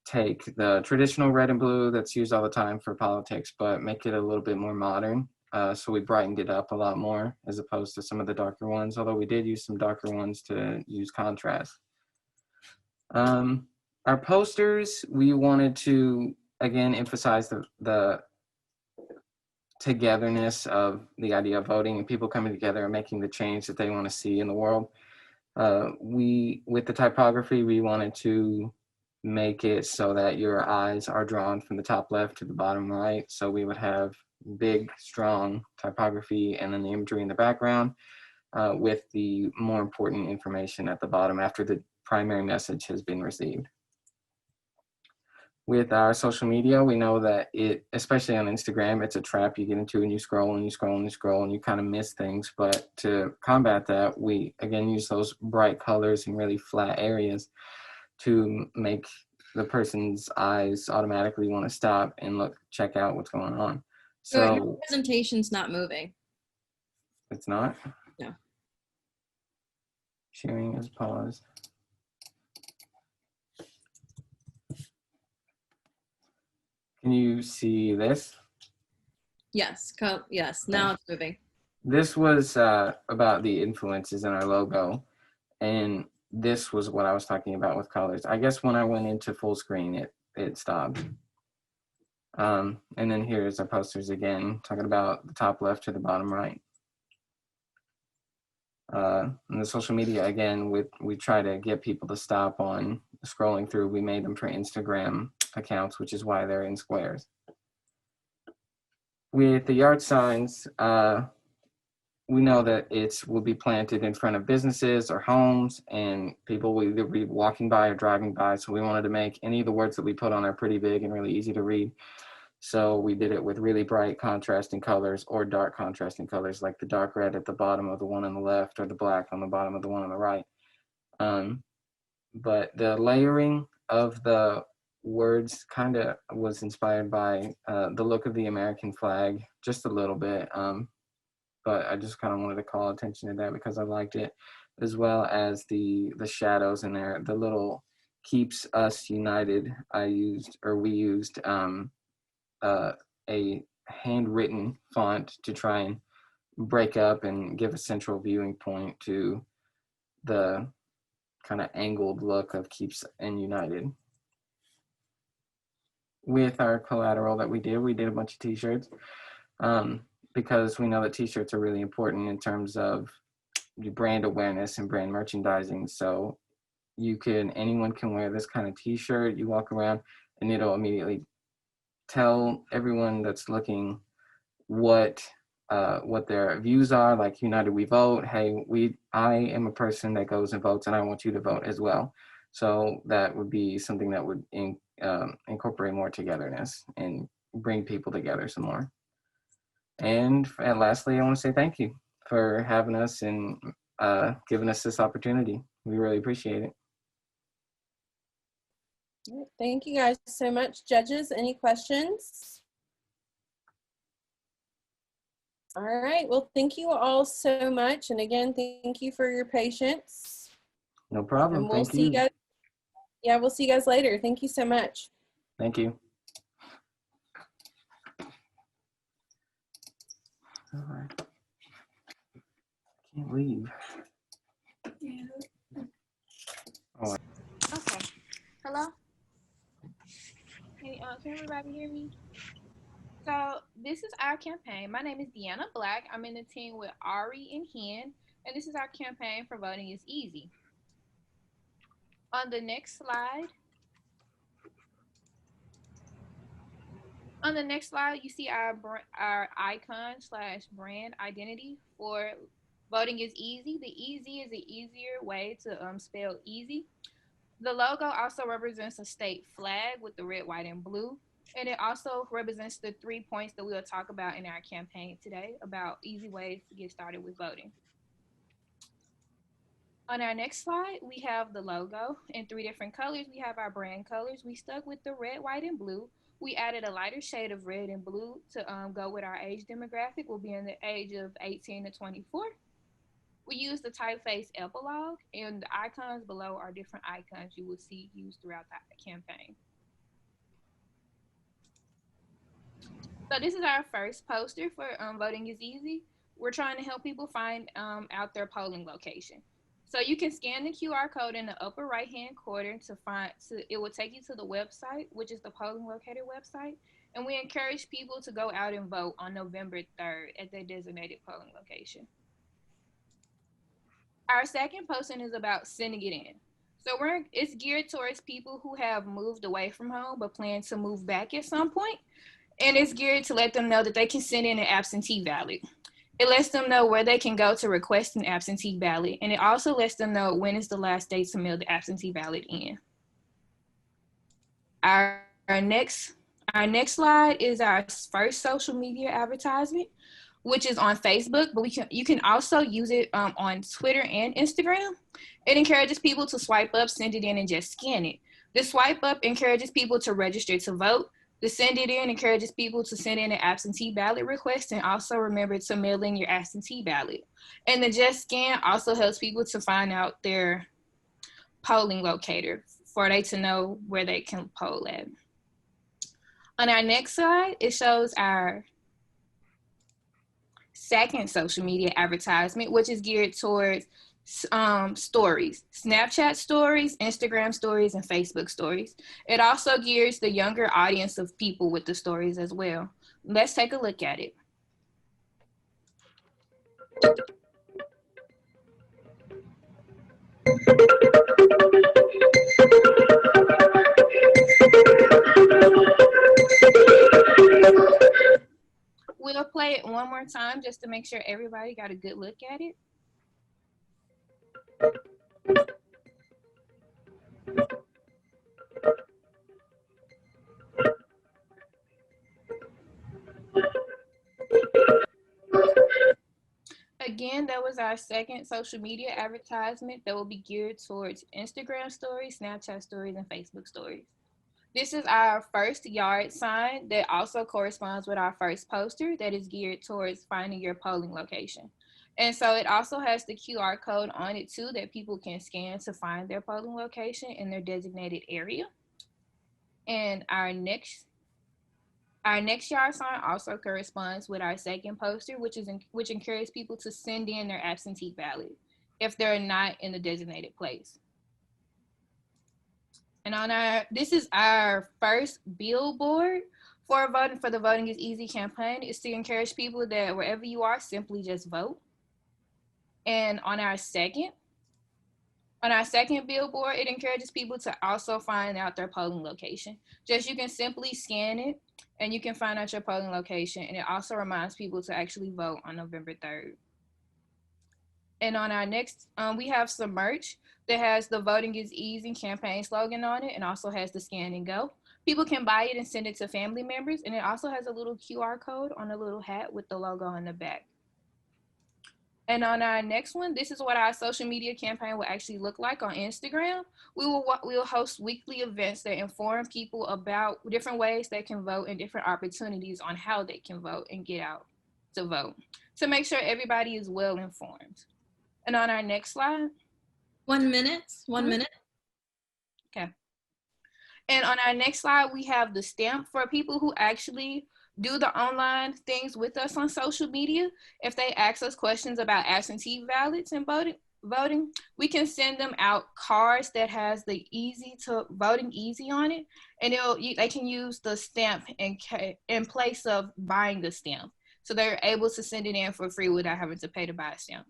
take the traditional red and blue that's used all the time for politics, but make it a little bit more modern. So we brightened it up a lot more as opposed to some of the darker ones, although we did use some darker ones to use contrast. Our posters, we wanted to, again, emphasize the togetherness of the idea of voting and people coming together and making the change that they want to see in the world. With the typography, we wanted to make it so that your eyes are drawn from the top left to the bottom right. So we would have big, strong typography and then the imagery in the background with the more important information at the bottom after the primary message has been received. With our social media, we know that especially on Instagram, it's a trap you get into and you scroll and you scroll and you scroll and you kind of miss things. But to combat that, we again use those bright colors and really flat areas to make the person's eyes automatically want to stop and check out what's going on. So your presentation's not moving. It's not? No. Sharing is paused. Can you see this? Yes, yes, now it's moving. This was about the influences in our logo, and this was what I was talking about with colors. I guess when I went into full screen, it stopped. And then here's our posters again, talking about the top left to the bottom right. And the social media, again, we try to get people to stop on scrolling through, we made them for Instagram accounts, which is why they're in squares. With the yard signs, we know that it will be planted in front of businesses or homes, and people will either be walking by or driving by. So we wanted to make any of the words that we put on are pretty big and really easy to read. So we did it with really bright contrasting colors or dark contrasting colors, like the dark red at the bottom of the one on the left or the black on the bottom of the one on the right. But the layering of the words kind of was inspired by the look of the American flag, just a little bit. But I just kind of wanted to call attention to that because I liked it, as well as the shadows in there, the little keeps us united. We used a handwritten font to try and break up and give a central viewing point to the kind of angled look of keeps and united. With our collateral that we did a bunch of t-shirts because we know that t-shirts are really important in terms of brand awareness and brand merchandising. So anyone can wear this kind of t-shirt. You walk around and it'll immediately tell everyone that's looking what their views are, like United We Vote. Hey, I am a person that goes and votes and I want you to vote as well. So that would be something that would incorporate more togetherness and bring people together some more. And lastly, I want to say thank you for having us and giving us this opportunity. We really appreciate it. Thank you guys so much. Judges, any questions? All right, well, thank you all so much. And again, thank you for your patience. No problem, and we'll thank see you. Guys. Yeah, we'll see you guys later. Thank you so much. Thank you. All right. Can't leave. Yeah. Oh. Okay. Hello? Can everybody hear me? So this is our campaign. My name is Deanna Black. I'm in the team with Ari and Hen, and this is our campaign for Voting is Easy. On the next slide, you see our icon / brand identity for Voting is Easy. The easy is an easier way to spell easy. The logo also represents a state flag with the red, white, and blue. And it also represents the 3 points that we will talk about in our campaign today about easy ways to get started with voting. On our next slide, we have the logo in 3 different colors. We have our brand colors. We stuck with the red, white, and blue. We added a lighter shade of red and blue to go with our age demographic. We'll be in the age of 18 to 24. We use the typeface epilogue, and the icons below are different icons you will see used throughout the campaign. So this is our first poster for Voting is Easy. We're trying to help people find out their polling location. So you can scan the QR code in the upper right-hand corner it will take you to the website, which is the polling locator website. And we encourage people to go out and vote on November 3rd at their designated polling location. Our second posting is about sending it in. So it's geared towards people who have moved away from home but plan to move back at some point. And it's geared to let them know that they can send in an absentee ballot. It lets them know where they can go to request an absentee ballot. And it also lets them know when is the last day to mail the absentee ballot in. Our next slide is our first social media advertisement, which is on Facebook, but you can also use it on Twitter and Instagram. It encourages people to swipe up, send it in, and just scan it. The swipe up encourages people to register to vote. The send it in encourages people to send in an absentee ballot request and also remember to mail in your absentee ballot. And the just scan also helps people to find out their polling locator for they to know where they can poll at. On our next slide, it shows our second social media advertisement, which is geared towards stories, Snapchat stories, Instagram stories, and Facebook stories. It also gears the younger audience of people with the stories as well. Let's take a look at it. one more time just to make sure everybody got a good look at it. Again, that was our second social media advertisement that will be geared towards Instagram stories, Snapchat stories, and Facebook stories. This is our first yard sign that also corresponds with our first poster that is geared towards finding your polling location. And so it also has the QR code on it too that people can scan to find their polling location in their designated area. And our next yard sign also corresponds with our second poster, which encourages people to send in their absentee ballot if they're not in the designated place. And this is our first billboard for the Voting is Easy campaign. Is to encourage people that wherever you are, simply just vote. And on our second billboard, it encourages people to also find out their polling location. You can simply scan it and you can find out your polling location. And it also reminds people to actually vote on November 3rd. And on our next, we have some merch that has the Voting is Easy campaign slogan on it and also has the scan and go. People can buy it and send it to family members. And it also has a little QR code on a little hat with the logo on the back. And on our next one, this is what our social media campaign will actually look like on Instagram. We will host weekly events that inform people about different ways they can vote and different opportunities on how they can vote and get out to vote to make sure everybody is well informed. And on our next slide. 1 minute. 1 minute. Okay. And on our next slide, we have the stamp for people who actually do the online things with us on social media. If they ask us questions about absentee ballots and voting, we can send them out cards that has the voting easy on it, and they can use the stamp in place of buying the stamp. So they're able to send it in for free without having to pay to buy a stamp.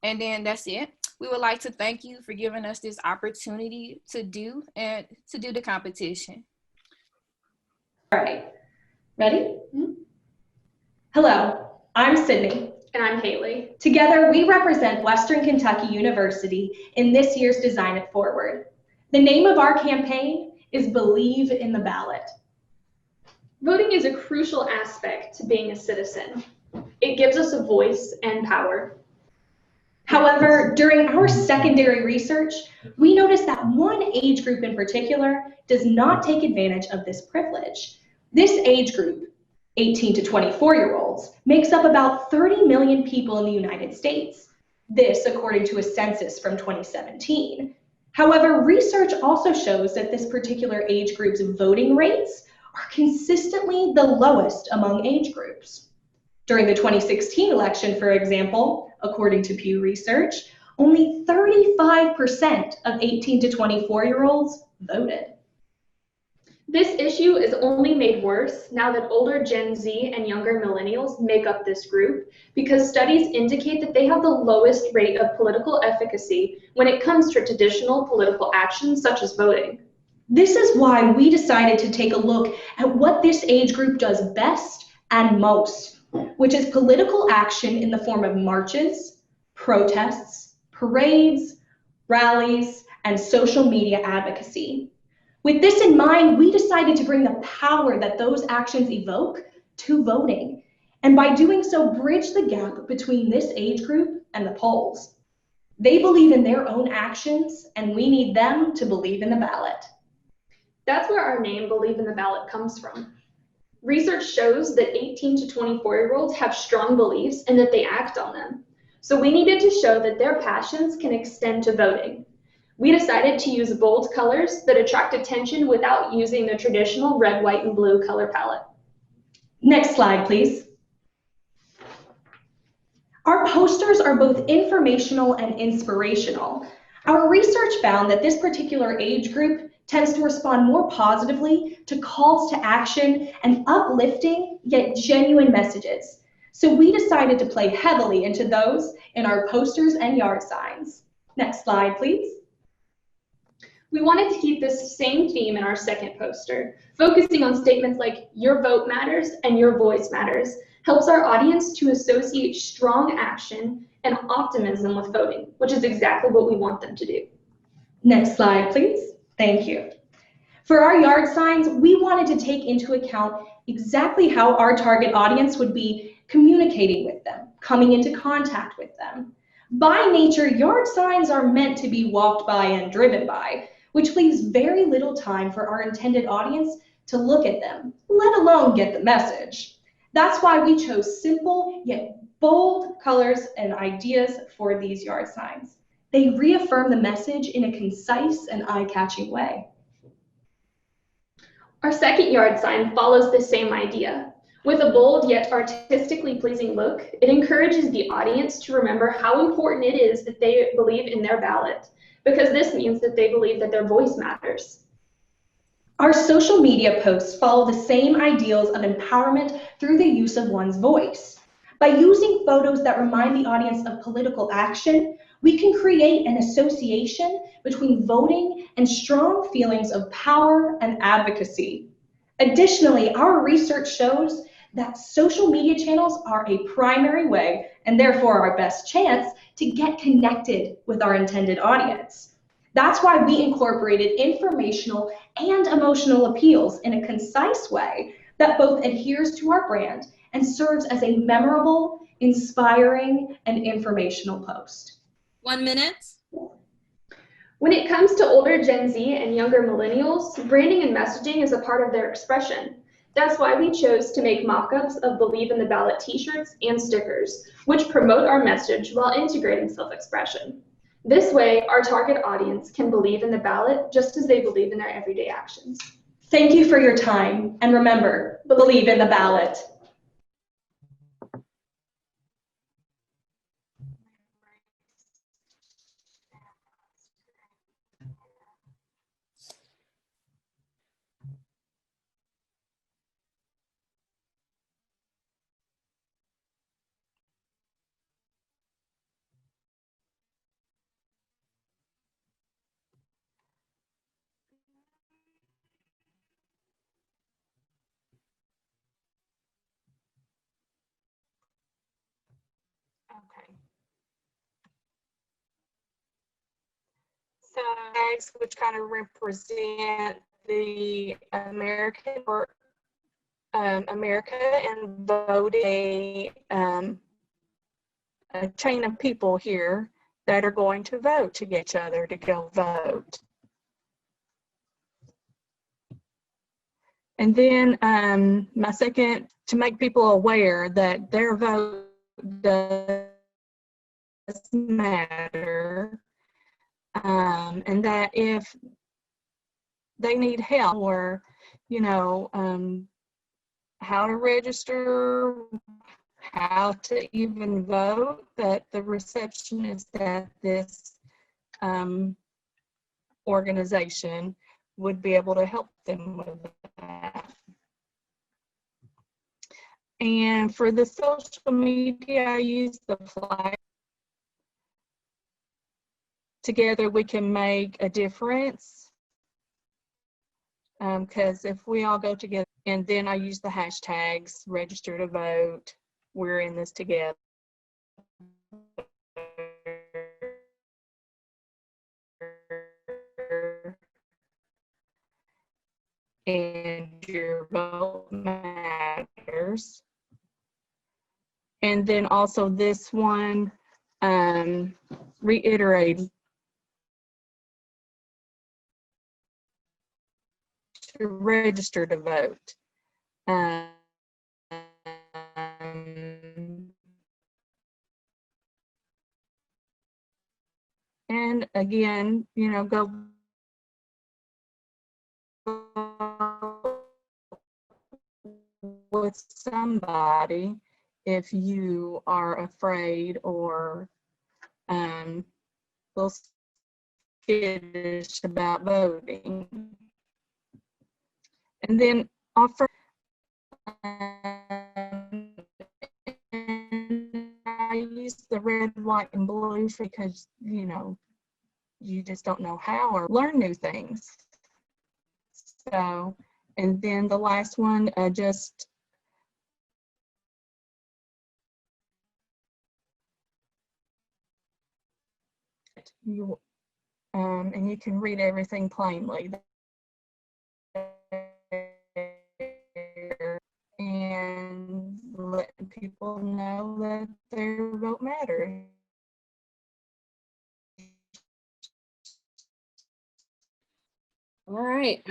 And then that's it. We would like to thank you for giving us this opportunity to do the competition. All right, ready? Hello, I'm Sydney. And I'm Haley. Together, we represent Western Kentucky University in this year's Design It Forward. The name of our campaign is Believe in the Ballot. Voting is a crucial aspect to being a citizen. It gives us a voice and power. However, during our secondary research, we noticed that one age group in particular does not take advantage of this privilege. This age group, 18 to 24-year-olds, makes up about 30 million people in the United States. This according to a census from 2017. However, research also shows that this particular age group's voting rates are consistently the lowest among age groups. During the 2016 election, for example, according to Pew Research, only 35% of 18 to 24-year-olds voted. This issue is only made worse now that older Gen Z and younger millennials make up this group, because studies indicate that they have the lowest rate of political efficacy when it comes to traditional political actions such as voting. This is why we decided to take a look at what this age group does best and most, which is political action in the form of marches, protests, parades, rallies, and social media advocacy. With this in mind, we decided to bring the power that those actions evoke to voting, and by doing so, bridge the gap between this age group and the polls. They believe in their own actions, and we need them to believe in the ballot. That's where our name, Believe in the Ballot, comes from. Research shows that 18 to 24-year-olds have strong beliefs and that they act on them. So we needed to show that their passions can extend to voting. We decided to use bold colors that attract attention without using the traditional red, white, and blue color palette. Next slide, please. Our posters are both informational and inspirational. Our research found that this particular age group tends to respond more positively to calls to action and uplifting yet genuine messages. So we decided to play heavily into those in our posters and yard signs. Next slide, please. We wanted to keep this same theme in our second poster, focusing on statements like "your vote matters" and "your voice matters," helps our audience to associate strong action and optimism with voting, which is exactly what we want them to do. Next slide, please. Thank you. For our yard signs, we wanted to take into account exactly how our target audience would be communicating with them, coming into contact with them. By nature, yard signs are meant to be walked by and driven by, which leaves very little time for our intended audience to look at them, let alone get the message. That's why we chose simple yet bold colors and ideas for these yard signs. They reaffirm the message in a concise and eye-catching way. Our second yard sign follows the same idea. With a bold yet artistically pleasing look, it encourages the audience to remember how important it is that they believe in their ballot, because this means that they believe that their voice matters. Our social media posts follow the same ideals of empowerment through the use of one's voice. By using photos that remind the audience of political action, we can create an association between voting and strong feelings of power and advocacy. Additionally, our research shows that social media channels are a primary way, and therefore our best chance, to get connected with our intended audience. That's why we incorporated informational and emotional appeals in a concise way that both adheres to our brand and serves as a memorable, inspiring, and informational post. 1 minute. When it comes to older Gen Z and younger millennials, branding and messaging is a part of their expression. That's why we chose to make mock-ups of Believe in the Ballot t-shirts and stickers, which promote our message while integrating self-expression. This way, our target audience can believe in the ballot just as they believe in their everyday actions. Thank you for your time, and remember, believe in the ballot. Okay. So tags which kind of represent the America and voting a chain of people here that are going to vote to get each other to go vote. And then my second, to make people aware that their vote does matter, and that if they need help or, you know, how to register, how to even vote, that the receptionist at this organization would be able to help them with that. And for the social media, I use the flag. Together we can make a difference, because if we all go together, and then I use the hashtags, register to vote, we're in this together. And your vote matters. And then also this one, reiterate to register to vote. And again, you know, go with somebody if you are afraid or a little skittish about voting. And then offer, I use the red, white, and blue because, you know, you just don't know how or learn new things. So, and then the last one, just you, and you can read everything plainly. And let people know that their vote matters. All right.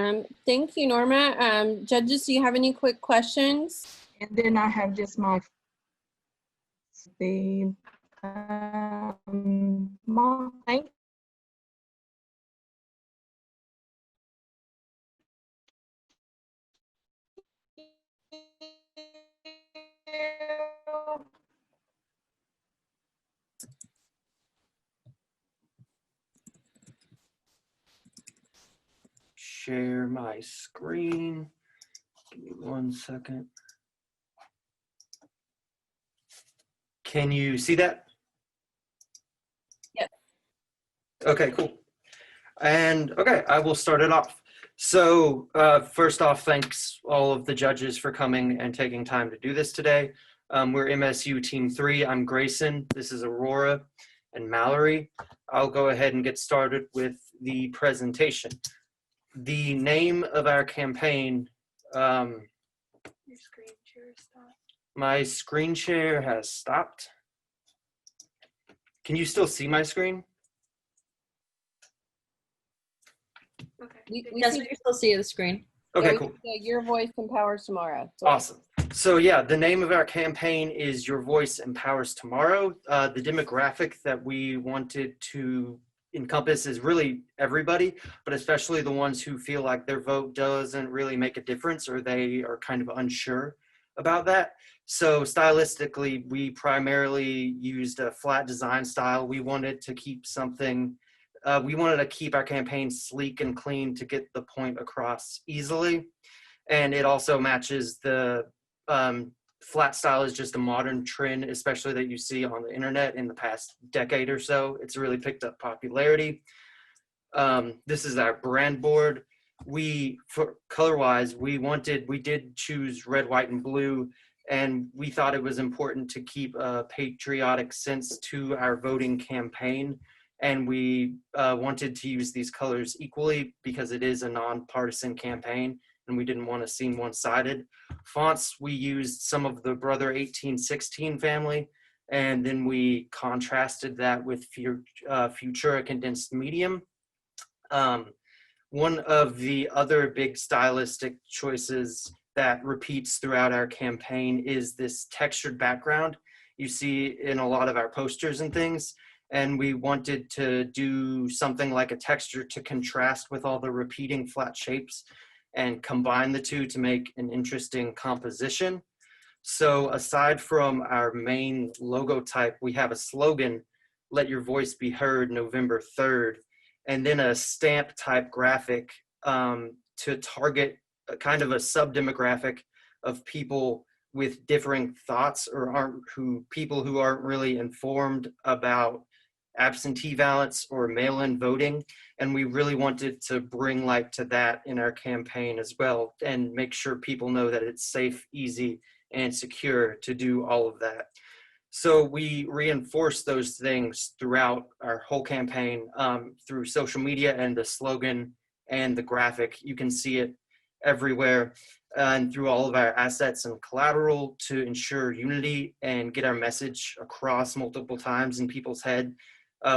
Thank you, Norma. Judges, do you have any quick questions? And then I have just my thank Share my screen. Give me 1 second. Can you see that? Yes. Okay, cool. And okay, I will start it off. So first off, thanks all of the judges for coming and taking time to do this today. We're MSU Team 3. I'm Grayson. This is Aurora and Mallory. I'll go ahead and get started with the presentation. The name of our campaign, Your screen share stopped. my screen share has stopped. Can you still see my screen? We Yes, see- we can still see the screen. Okay, we cool. can say Your voice empowers tomorrow. So Awesome. So yeah, the name of our campaign is Your Voice Empowers Tomorrow. The demographic that we wanted to encompass is really everybody, but especially the ones who feel like their vote doesn't really make a difference or they are kind of unsure about that. So stylistically, we primarily used a flat design style. We wanted to keep something, we wanted to keep our campaign sleek and clean to get the point across easily. And it also matches the flat style is just a modern trend, especially that you see on the internet in the past decade or so. It's really picked up popularity. This is our brand board. For color-wise, we did choose red, white, and blue, and we thought it was important to keep a patriotic sense to our voting campaign. And we wanted to use these colors equally because it is a nonpartisan campaign and we didn't want to seem one-sided. Fonts, we used some of the Brother 1816 family, and then we contrasted that with Futura condensed medium. One of the other big stylistic choices that repeats throughout our campaign is this textured background you see in a lot of our posters and things. And we wanted to do something like a texture to contrast with all the repeating flat shapes and combine the two to make an interesting composition. So aside from our main logo type, we have a slogan, "Let Your Voice Be Heard, November 3rd," and then a stamp type graphic to target kind of a sub-demographic of people with differing thoughts or people who aren't really informed about absentee ballots or mail-in voting. And we really wanted to bring light to that in our campaign as well and make sure people know that it's safe, easy, and secure to do all of that. So we reinforce those things throughout our whole campaign through social media and the slogan and the graphic. You can see it everywhere and through all of our assets and collateral to ensure unity and get our message across multiple times in people's head.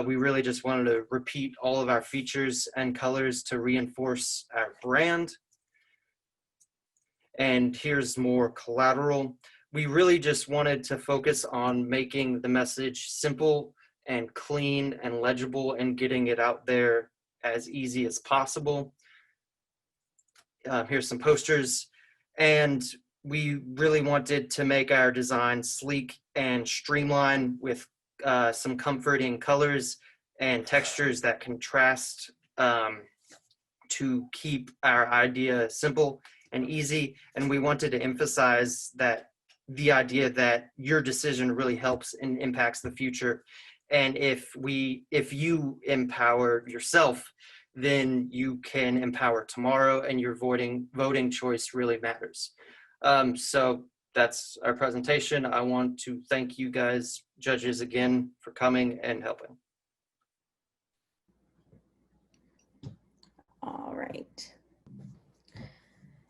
We really just wanted to repeat all of our features and colors to reinforce our brand. And here's more collateral. We really just wanted to focus on making the message simple and clean and legible and getting it out there as easy as possible. Here's some posters. And we really wanted to make our design sleek and streamlined with some comforting colors and textures that contrast to keep our idea simple and easy. And we wanted to emphasize that the idea that your decision really helps and impacts the future. And if you empower yourself, then you can empower tomorrow, and your voting choice really matters. So that's our presentation. I want to thank you guys, judges, again for coming and helping. All right.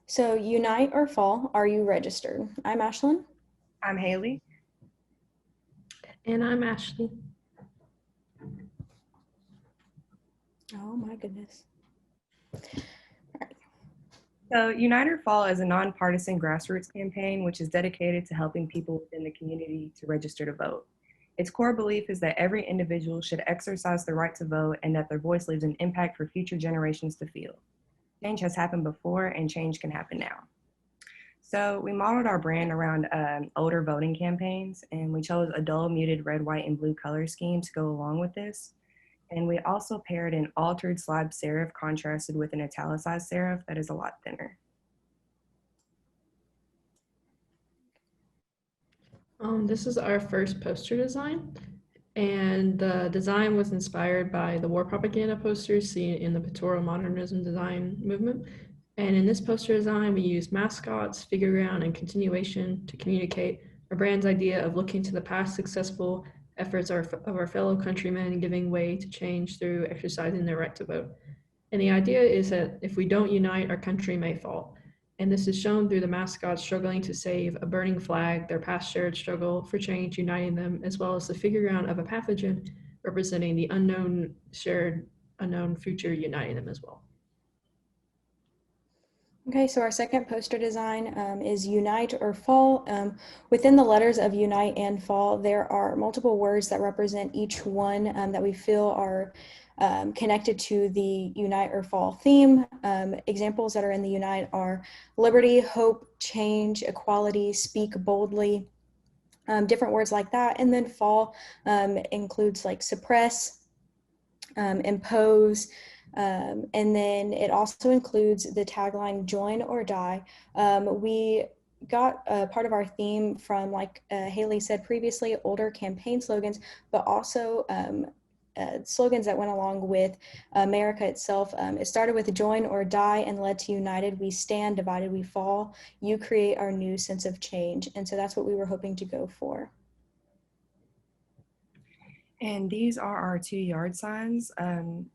So unite or fall, are you registered? I'm Ashlyn. I'm Haley. And I'm Ashley. Oh my goodness. So Unite or Fall is a nonpartisan grassroots campaign which is dedicated to helping people within the community to register to vote. Its core belief is that every individual should exercise the right to vote and that their voice leaves an impact for future generations to feel. Change has happened before and change can happen now. So we modeled our brand around older voting campaigns, and we chose a dull muted red, white, and blue color scheme to go along with this. And we also paired an altered slab serif contrasted with an italicized serif that is a lot thinner. This is our first poster design, and the design was inspired by the war propaganda posters seen in the pictorial modernism design movement. And in this poster design, we used mascots, figure ground, and continuation to communicate our brand's idea of looking to the past successful efforts of our fellow countrymen giving way to change through exercising their right to vote. And the idea is that if we don't unite, our country may fall. And this is shown through the mascots struggling to save a burning flag, their past shared struggle for change uniting them, as well as the figure ground of a pathogen representing the unknown shared unknown future uniting them as well. Okay, so our second poster design is Unite or Fall. Within the letters of Unite and Fall, there are multiple words that represent each one that we feel are connected to the Unite or Fall theme. Examples that are in the Unite are liberty, hope, change, equality, speak boldly, different words like that. And then Fall includes like suppress, impose, and then it also includes the tagline join or die. We got part of our theme from, like Haley said previously, older campaign slogans, but also slogans that went along with America itself. It started with join or die and led to united we stand, divided we fall. You create our new sense of change. And so that's what we were hoping to go for. And these are our 2 yard signs.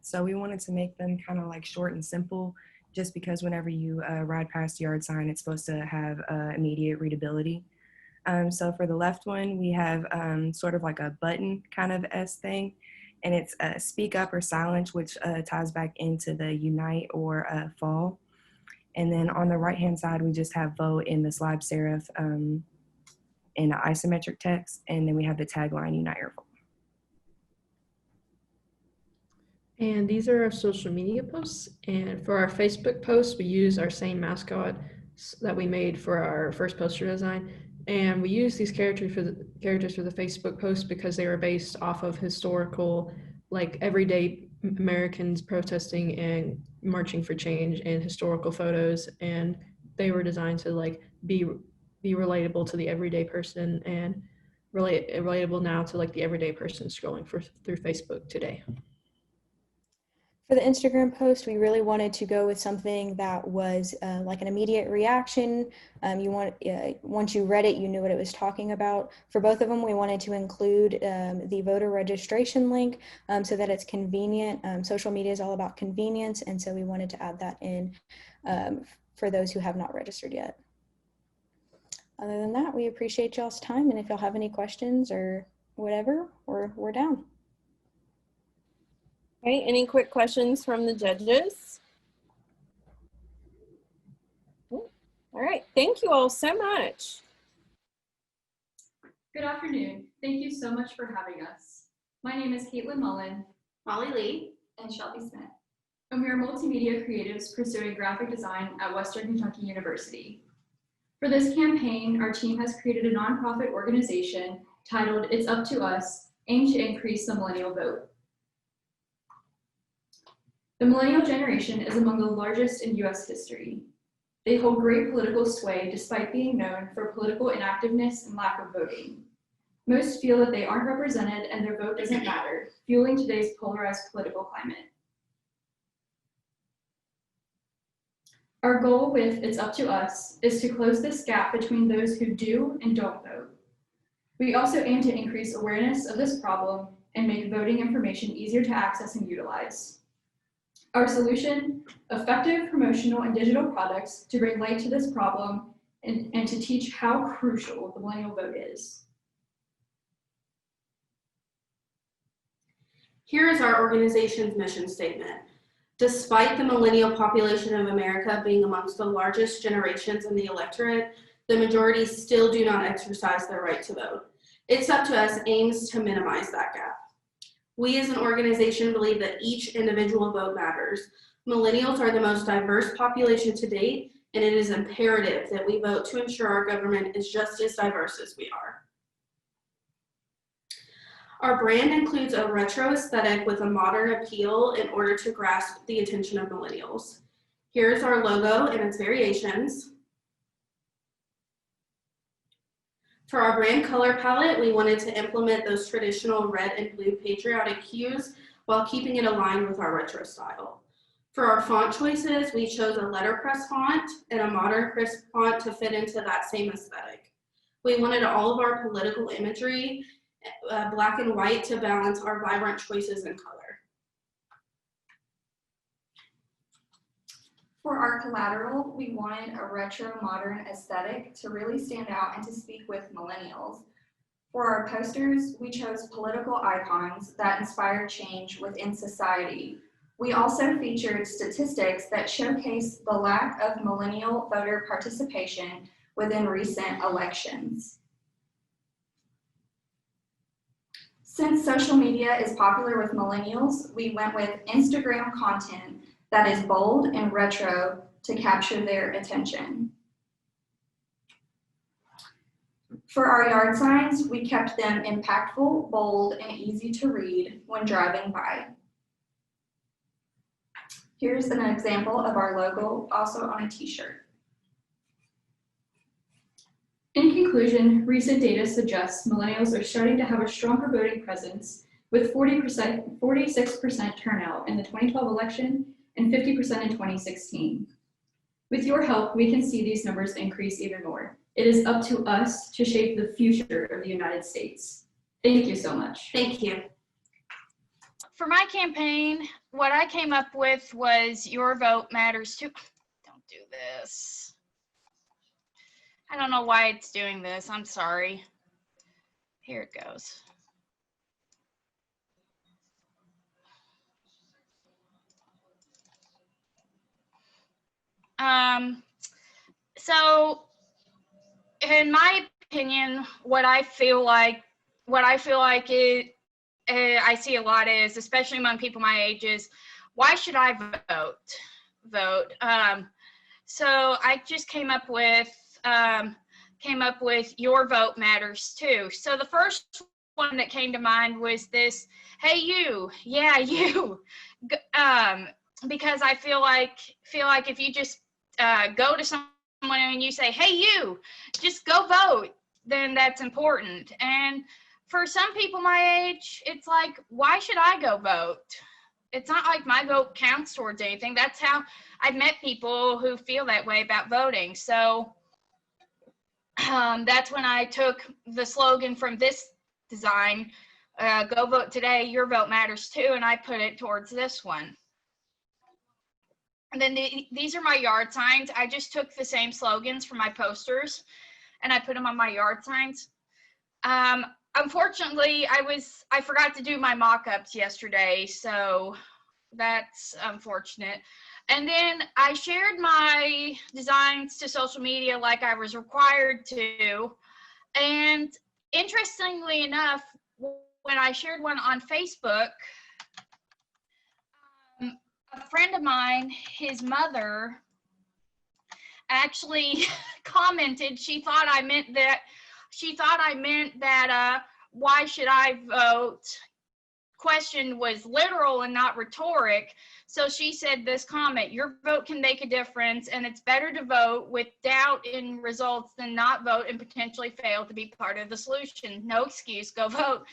So we wanted to make them kind of like short and simple, just because whenever you ride past the yard sign, it's supposed to have immediate readability. So for the left one, we have sort of like a button kind of S thing, and it's speak up or silence, which ties back into the unite or fall. And then on the right-hand side, we just have vote in the slab serif in the isometric text, and then we have the tagline unite or fall. And these are our social media posts. And for our Facebook posts, we use our same mascot that we made for our first poster design. And we use these characters for the Facebook post because they were based off of historical, like everyday Americans protesting and marching for change and historical photos. And they were designed to like be relatable to the everyday person and relatable now to like the everyday person scrolling through Facebook today. For the Instagram post, we really wanted to go with something that was like an immediate reaction. Once you read it, you knew what it was talking about. For both of them, we wanted to include the voter registration link so that it's convenient. Social media is all about convenience, and so we wanted to add that in for those who have not registered yet. Other than that, we appreciate y'all's time, and if y'all have any questions or whatever, we're down. Okay, any quick questions from the judges? All right, thank you all so much. Good afternoon. Thank you so much for having us. My name is Caitlin Mullen, Molly Lee, and Shelby Smith, and we are multimedia creatives pursuing graphic design at Western Kentucky University. For this campaign, our team has created a nonprofit organization titled It's Up to Us, aimed to increase the millennial vote. The millennial generation is among the largest in U.S. history. They hold great political sway despite being known for political inactiveness and lack of voting. Most feel that they aren't represented and their vote doesn't matter, fueling today's polarized political climate. Our goal with It's Up to Us is to close this gap between those who do and don't vote. We also aim to increase awareness of this problem and make voting information easier to access and utilize. Our solution, effective promotional and digital products to bring light to this problem and to teach how crucial the millennial vote is. Here is our organization's mission statement. Despite the millennial population of America being amongst the largest generations in the electorate, the majority still do not exercise their right to vote. It's Up to Us aims to minimize that gap. We as an organization believe that each individual vote matters. Millennials are the most diverse population to date, and it is imperative that we vote to ensure our government is just as diverse as we are. Our brand includes a retro aesthetic with a modern appeal in order to grasp the attention of millennials. Here's our logo and its variations. For our brand color palette, we wanted to implement those traditional red and blue patriotic hues while keeping it aligned with our retro style. For our font choices, we chose a letterpress font and a modern crisp font to fit into that same aesthetic. We wanted all of our political imagery black and white to balance our vibrant choices in color. For our collateral, we wanted a retro modern aesthetic to really stand out and to speak with millennials. For our posters, we chose political icons that inspired change within society. We also featured statistics that showcase the lack of millennial voter participation within recent elections. Since social media is popular with millennials, we went with Instagram content that is bold and retro to capture their attention. For our yard signs, we kept them impactful, bold, and easy to read when driving by. Here's an example of our logo also on a t-shirt. In conclusion, recent data suggests millennials are starting to have a stronger voting presence with 46% turnout in the 2012 election and 50% in 2016. With your help, we can see these numbers increase even more. It is up to us to shape the future of the United States. Thank you so much. Thank you. For my campaign, what I came up with was Your Vote Matters Too. Don't do this. I don't know why it's doing this. I'm sorry. Here it goes. So in my opinion, what I feel like it, I see a lot is, especially among people my age, is why should I vote? So I just came up with Your Vote Matters Too. So the first one that came to mind was this, hey you, yeah you, because I feel like if you just go to someone and you say, hey you, just go vote, then that's important. And for some people my age, it's like, why should I go vote? It's not like my vote counts towards anything. That's how I've met people who feel that way about voting. So that's when I took the slogan from this design, go vote today, your vote matters too, and I put it towards this one. And then these are my yard signs. I just took the same slogans from my posters and I put them on my yard signs. Unfortunately, I forgot to do my mock-ups yesterday, so that's unfortunate. And then I shared my designs to social media like I was required to. And interestingly enough, when I shared one on Facebook, a friend of mine, his mother, actually commented, she thought I meant that why should I vote? question was literal and not rhetoric. So she said this comment: your vote can make a difference, and it's better to vote with doubt in results than not vote and potentially fail to be part of the solution. No excuse, go vote.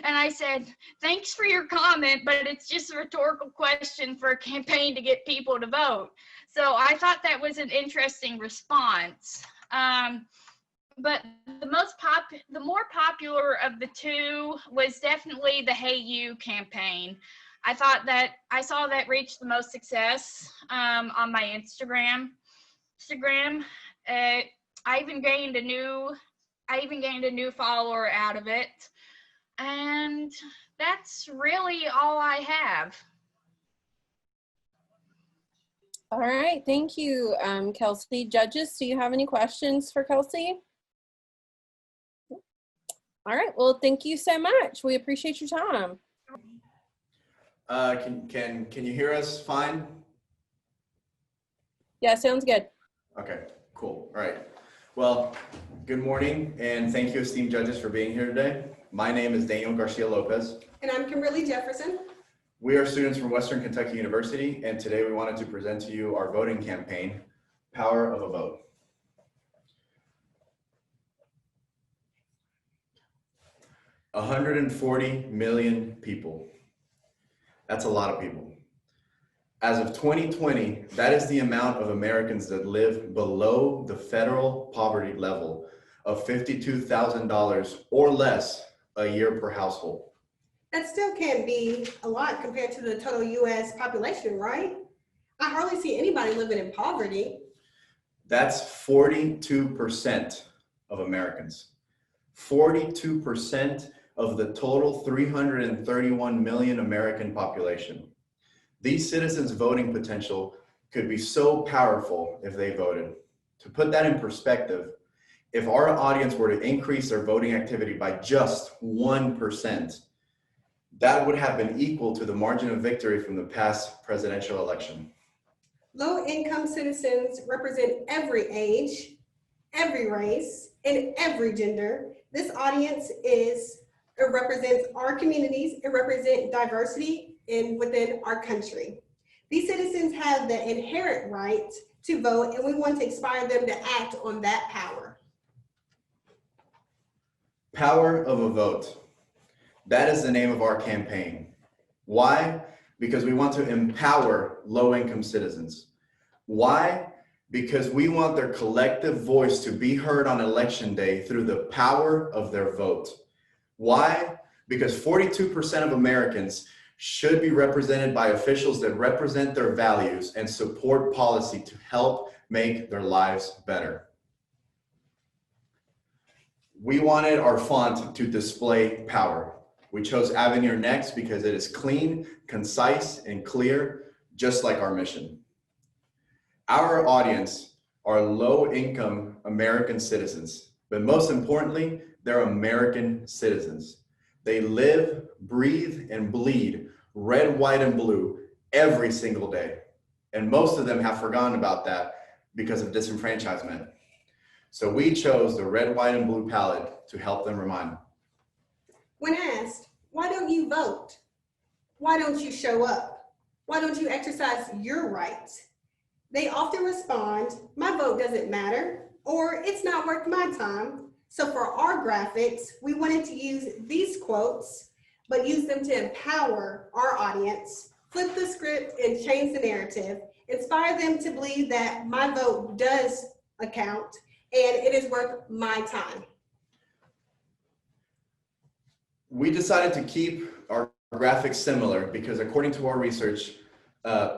And I said, thanks for your comment, but it's just a rhetorical question for a campaign to get people to vote. So I thought that was an interesting response. But the more popular of the two was definitely the Hey You campaign. I saw that reach the most success on my Instagram. I even gained a new follower out of it, and that's really all I have. All right, thank you, Kelsey. Judges, do you have any questions for Kelsey? All right, well, thank you so much. We appreciate your time. Can you hear us fine? Yeah, sounds good. Okay, cool. All right. Well, good morning, and thank you, esteemed judges, for being here today. My name is Daniel Garcia Lopez. And I'm Kimberly Jefferson. We are students from Western Kentucky University, and today we wanted to present to you our voting campaign, Power of a Vote. $140 million people. That's a lot of people. As of 2020, that is the amount of Americans that live below the federal poverty level of $52,000 or less a year per household. That still can't be a lot compared to the total US population, right? I hardly see anybody living in poverty. That's 42% of Americans. 42% of the total 331 million American population. These citizens' voting potential could be so powerful if they voted. To put that in perspective, if our audience were to increase their voting activity by just 1%, that would have been equal to the margin of victory from the past presidential election. Low-income citizens represent every age, every race, and every gender. This audience represents our communities, it represents diversity within our country. These citizens have the inherent right to vote, and we want to inspire them to act on that power. Power of a vote. That is the name of our campaign. Why? Because we want to empower low-income citizens. Why? Because we want their collective voice to be heard on election day through the power of their vote. Why? Because 42% of Americans should be represented by officials that represent their values and support policy to help make their lives better. We wanted our font to display power. We chose Avenir Next because it is clean, concise, and clear, just like our mission. Our audience are low-income American citizens, but most importantly, they're American citizens. They live, breathe, and bleed red, white, and blue every single day. And most of them have forgotten about that because of disenfranchisement. So we chose the red, white, and blue palette to help them remind. When asked, why don't you vote? Why don't you show up? Why don't you exercise your rights? They often respond, my vote doesn't matter, or it's not worth my time. So for our graphics, we wanted to use these quotes, but use them to empower our audience, flip the script and change the narrative, inspire them to believe that my vote does account and it is worth my time. We decided to keep our graphics similar because according to our research,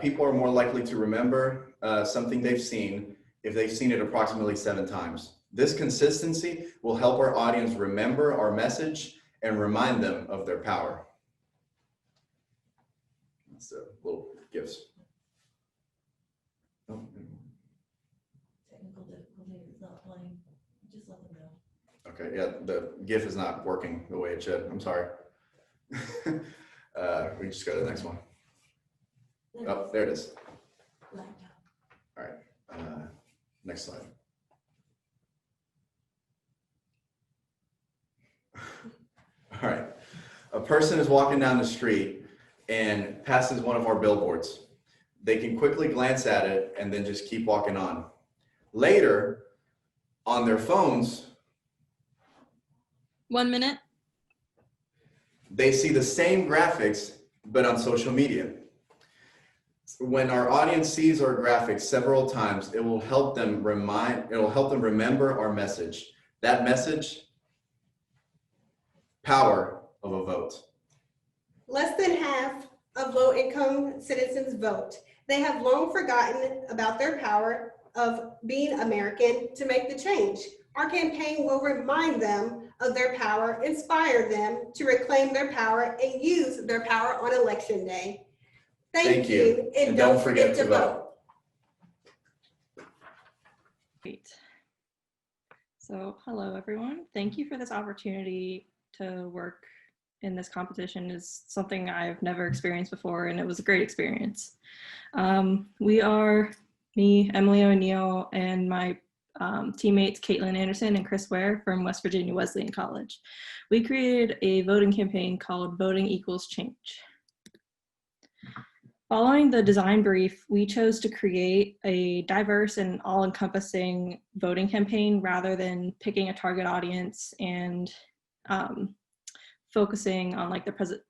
people are more likely to remember something they've seen if they've seen it approximately 7 times. This consistency will help our audience remember our message and remind them of their power. That's a little gifts. Oh. Technical difficulty is not playing. Just let them know. Okay, yeah, the GIF is not working the way it should. I'm sorry. We just go to the next one. Oh, there it is. All right, next slide. All right, A person is walking down the street and passes one of our billboards. They can quickly glance at it and then just keep walking on. Later, on their phones, 1 minute. they see the same graphics, but on social media. When our audience sees our graphics several times, it will help them remember our message. That message, power of a vote. Less than half of low-income citizens vote. They have long forgotten about their power of being American to make the change. Our campaign will remind them of their power, inspire them to reclaim their power, and use their power on Election Day. Thank you, and don't forget to vote. Great. So, hello everyone. Thank you for this opportunity to work in this competition. Is something I've never experienced before, and it was a great experience. We are me, Emily O'Neill, and my teammates Caitlin Anderson and Chris Ware from West Virginia Wesleyan College. We created a voting campaign called Voting Equals Change. Following the design brief, we chose to create a diverse and all-encompassing voting campaign rather than picking a target audience and focusing on like the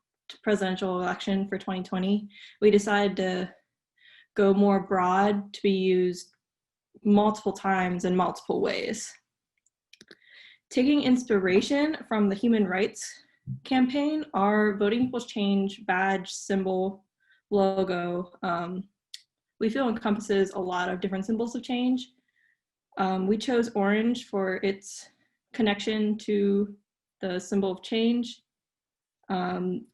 presidential election for 2020. We decided to go more broad to be used multiple times in multiple ways. Taking inspiration from the Human Rights Campaign, our Voting Equals Change badge symbol logo, we feel encompasses a lot of different symbols of change. We chose orange for its connection to the symbol of change.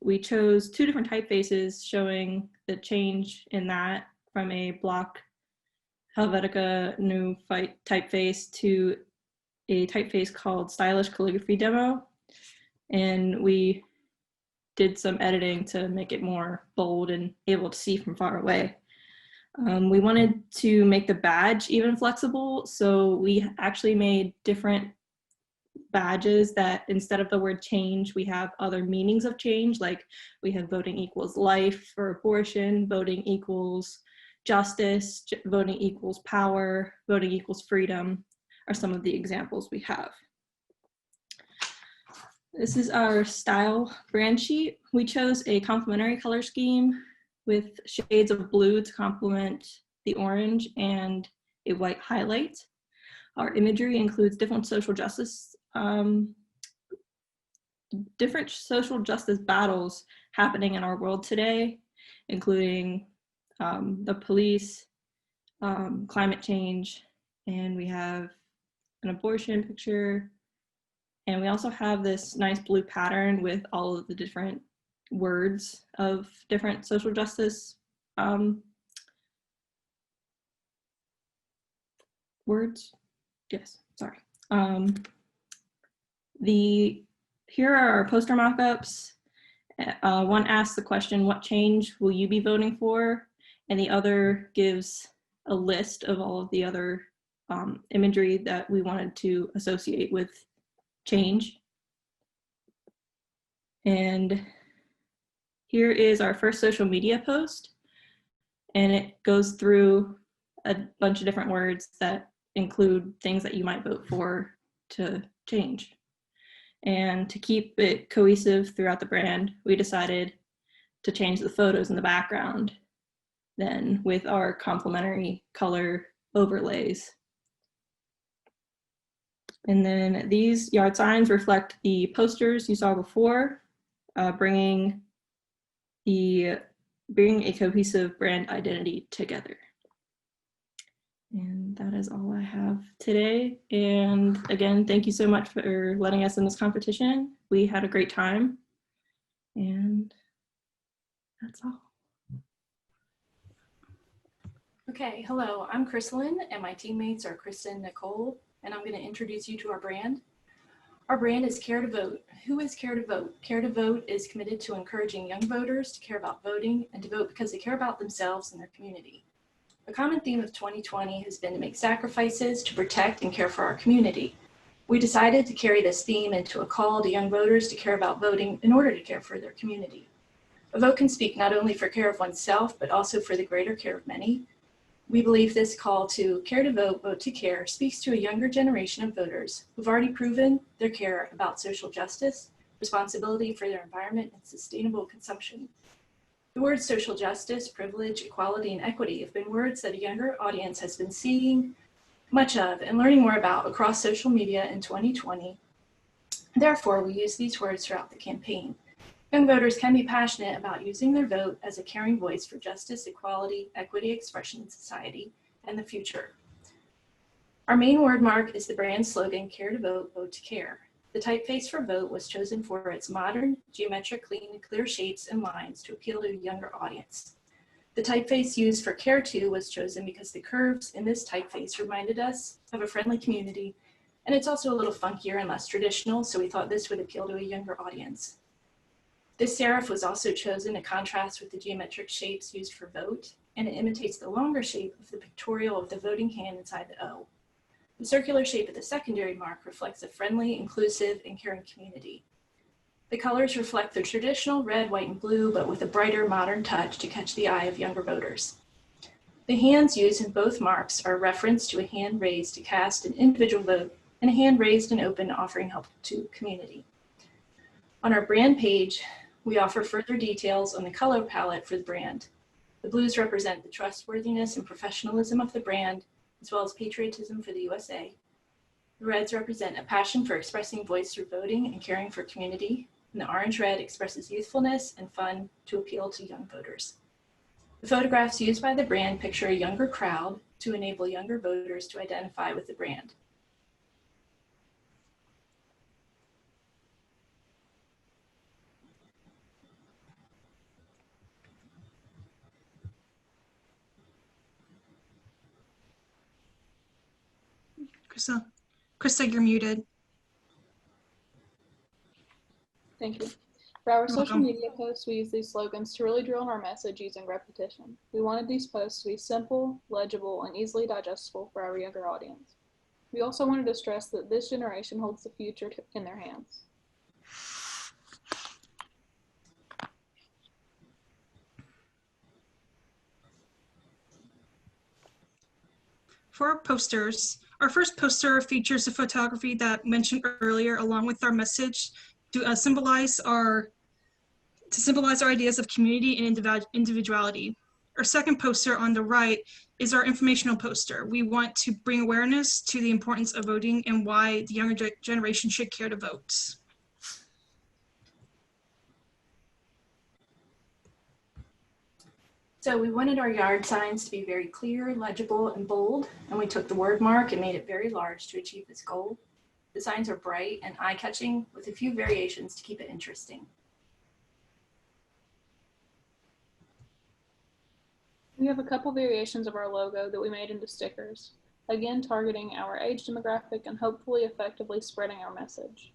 We chose 2 different typefaces showing the change in that, from a block Helvetica new fight typeface to a typeface called Stylish Calligraphy Demo. And we did some editing to make it more bold and able to see from far away. We wanted to make the badge even flexible, so we actually made different badges that instead of the word change, we have other meanings of change, like we have voting equals life for abortion, voting equals justice, voting equals power, voting equals freedom are some of the examples we have. This is our style brand sheet. We chose a complementary color scheme with shades of blue to complement the orange and a white highlight. Our imagery includes different social justice battles happening in our world today, including the police, climate change, and we have an abortion picture. And we also have this nice blue pattern with all of the different words of different social justice words. Yes, sorry. Here are our poster mock-ups. One asks the question, what change will you be voting for? And the other gives a list of all of the other imagery that we wanted to associate with change. And here is our first social media post, and it goes through a bunch of different words that include things that you might vote for to change. And to keep it cohesive throughout the brand, we decided to change the photos in the background then with our complementary color overlays. And then these yard signs reflect the posters you saw before, bringing a cohesive brand identity together. And that is all I have today. And again, thank you so much for letting us in this competition. We had a great time. And that's all. Okay, hello, I'm Chrysalyn, and my teammates are Kristen and Nicole, and I'm going to introduce you to our brand. Our brand is Care to Vote. Who is Care to Vote? Care to Vote is committed to encouraging young voters to care about voting and to vote because they care about themselves and their community. A common theme of 2020 has been to make sacrifices to protect and care for our community. We decided to carry this theme into a call to young voters to care about voting in order to care for their community. A vote can speak not only for care of oneself, but also for the greater care of many. We believe this call to care to vote, vote to care speaks to a younger generation of voters who've already proven their care about social justice, responsibility for their environment, and sustainable consumption. The words social justice, privilege, equality, and equity have been words that a younger audience has been seeing much of and learning more about across social media in 2020. Therefore, we use these words throughout the campaign. Young voters can be passionate about using their vote as a caring voice for justice, equality, equity, expression in society, and the future. Our main word mark is the brand slogan, care to vote, vote to care. The typeface for vote was chosen for its modern, geometrically clear shapes and lines to appeal to a younger audience. The typeface used for care to was chosen because the curves in this typeface reminded us of a friendly community, and it's also a little funkier and less traditional, so we thought this would appeal to a younger audience. This serif was also chosen to contrast with the geometric shapes used for vote, and it imitates the longer shape of the pictorial of the voting hand inside the O. The circular shape of the secondary mark reflects a friendly, inclusive, and caring community. The colors reflect the traditional red, white, and blue, but with a brighter, modern touch to catch the eye of younger voters. The hands used in both marks are a reference to a hand raised to cast an individual vote and a hand raised and open offering help to community. On our brand page, we offer further details on the color palette for the brand. The blues represent the trustworthiness and professionalism of the brand, as well as patriotism for the USA. The reds represent a passion for expressing voice through voting and caring for community, and the orange-red expresses youthfulness and fun to appeal to young voters. The photographs used by the brand picture a younger crowd to enable younger voters to identify with the brand. Krista, you're muted. Thank you. For our social welcome. media posts, we use these slogans to really drill in our message using repetition. We wanted these posts to be simple, legible, and easily digestible for our younger audience. We also wanted to stress that this generation holds the future in their hands. For our posters, our first poster features the photography that I mentioned earlier, along with our message to symbolize our ideas of community and individuality. Our second poster on the right is our informational poster. We want to bring awareness to the importance of voting and why the younger generation should care to vote. So we wanted our yard signs to be very clear, legible, and bold, and we took the word mark and made it very large to achieve this goal. The signs are bright and eye-catching with a few variations to keep it interesting. We have a couple variations of our logo that we made into stickers, again targeting our age demographic and hopefully effectively spreading our message.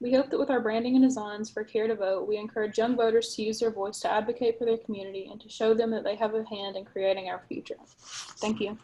We hope that with our branding and designs for Care to Vote, we encourage young voters to use their voice to advocate for their community and to show them that they have a hand in creating our future. Thank you.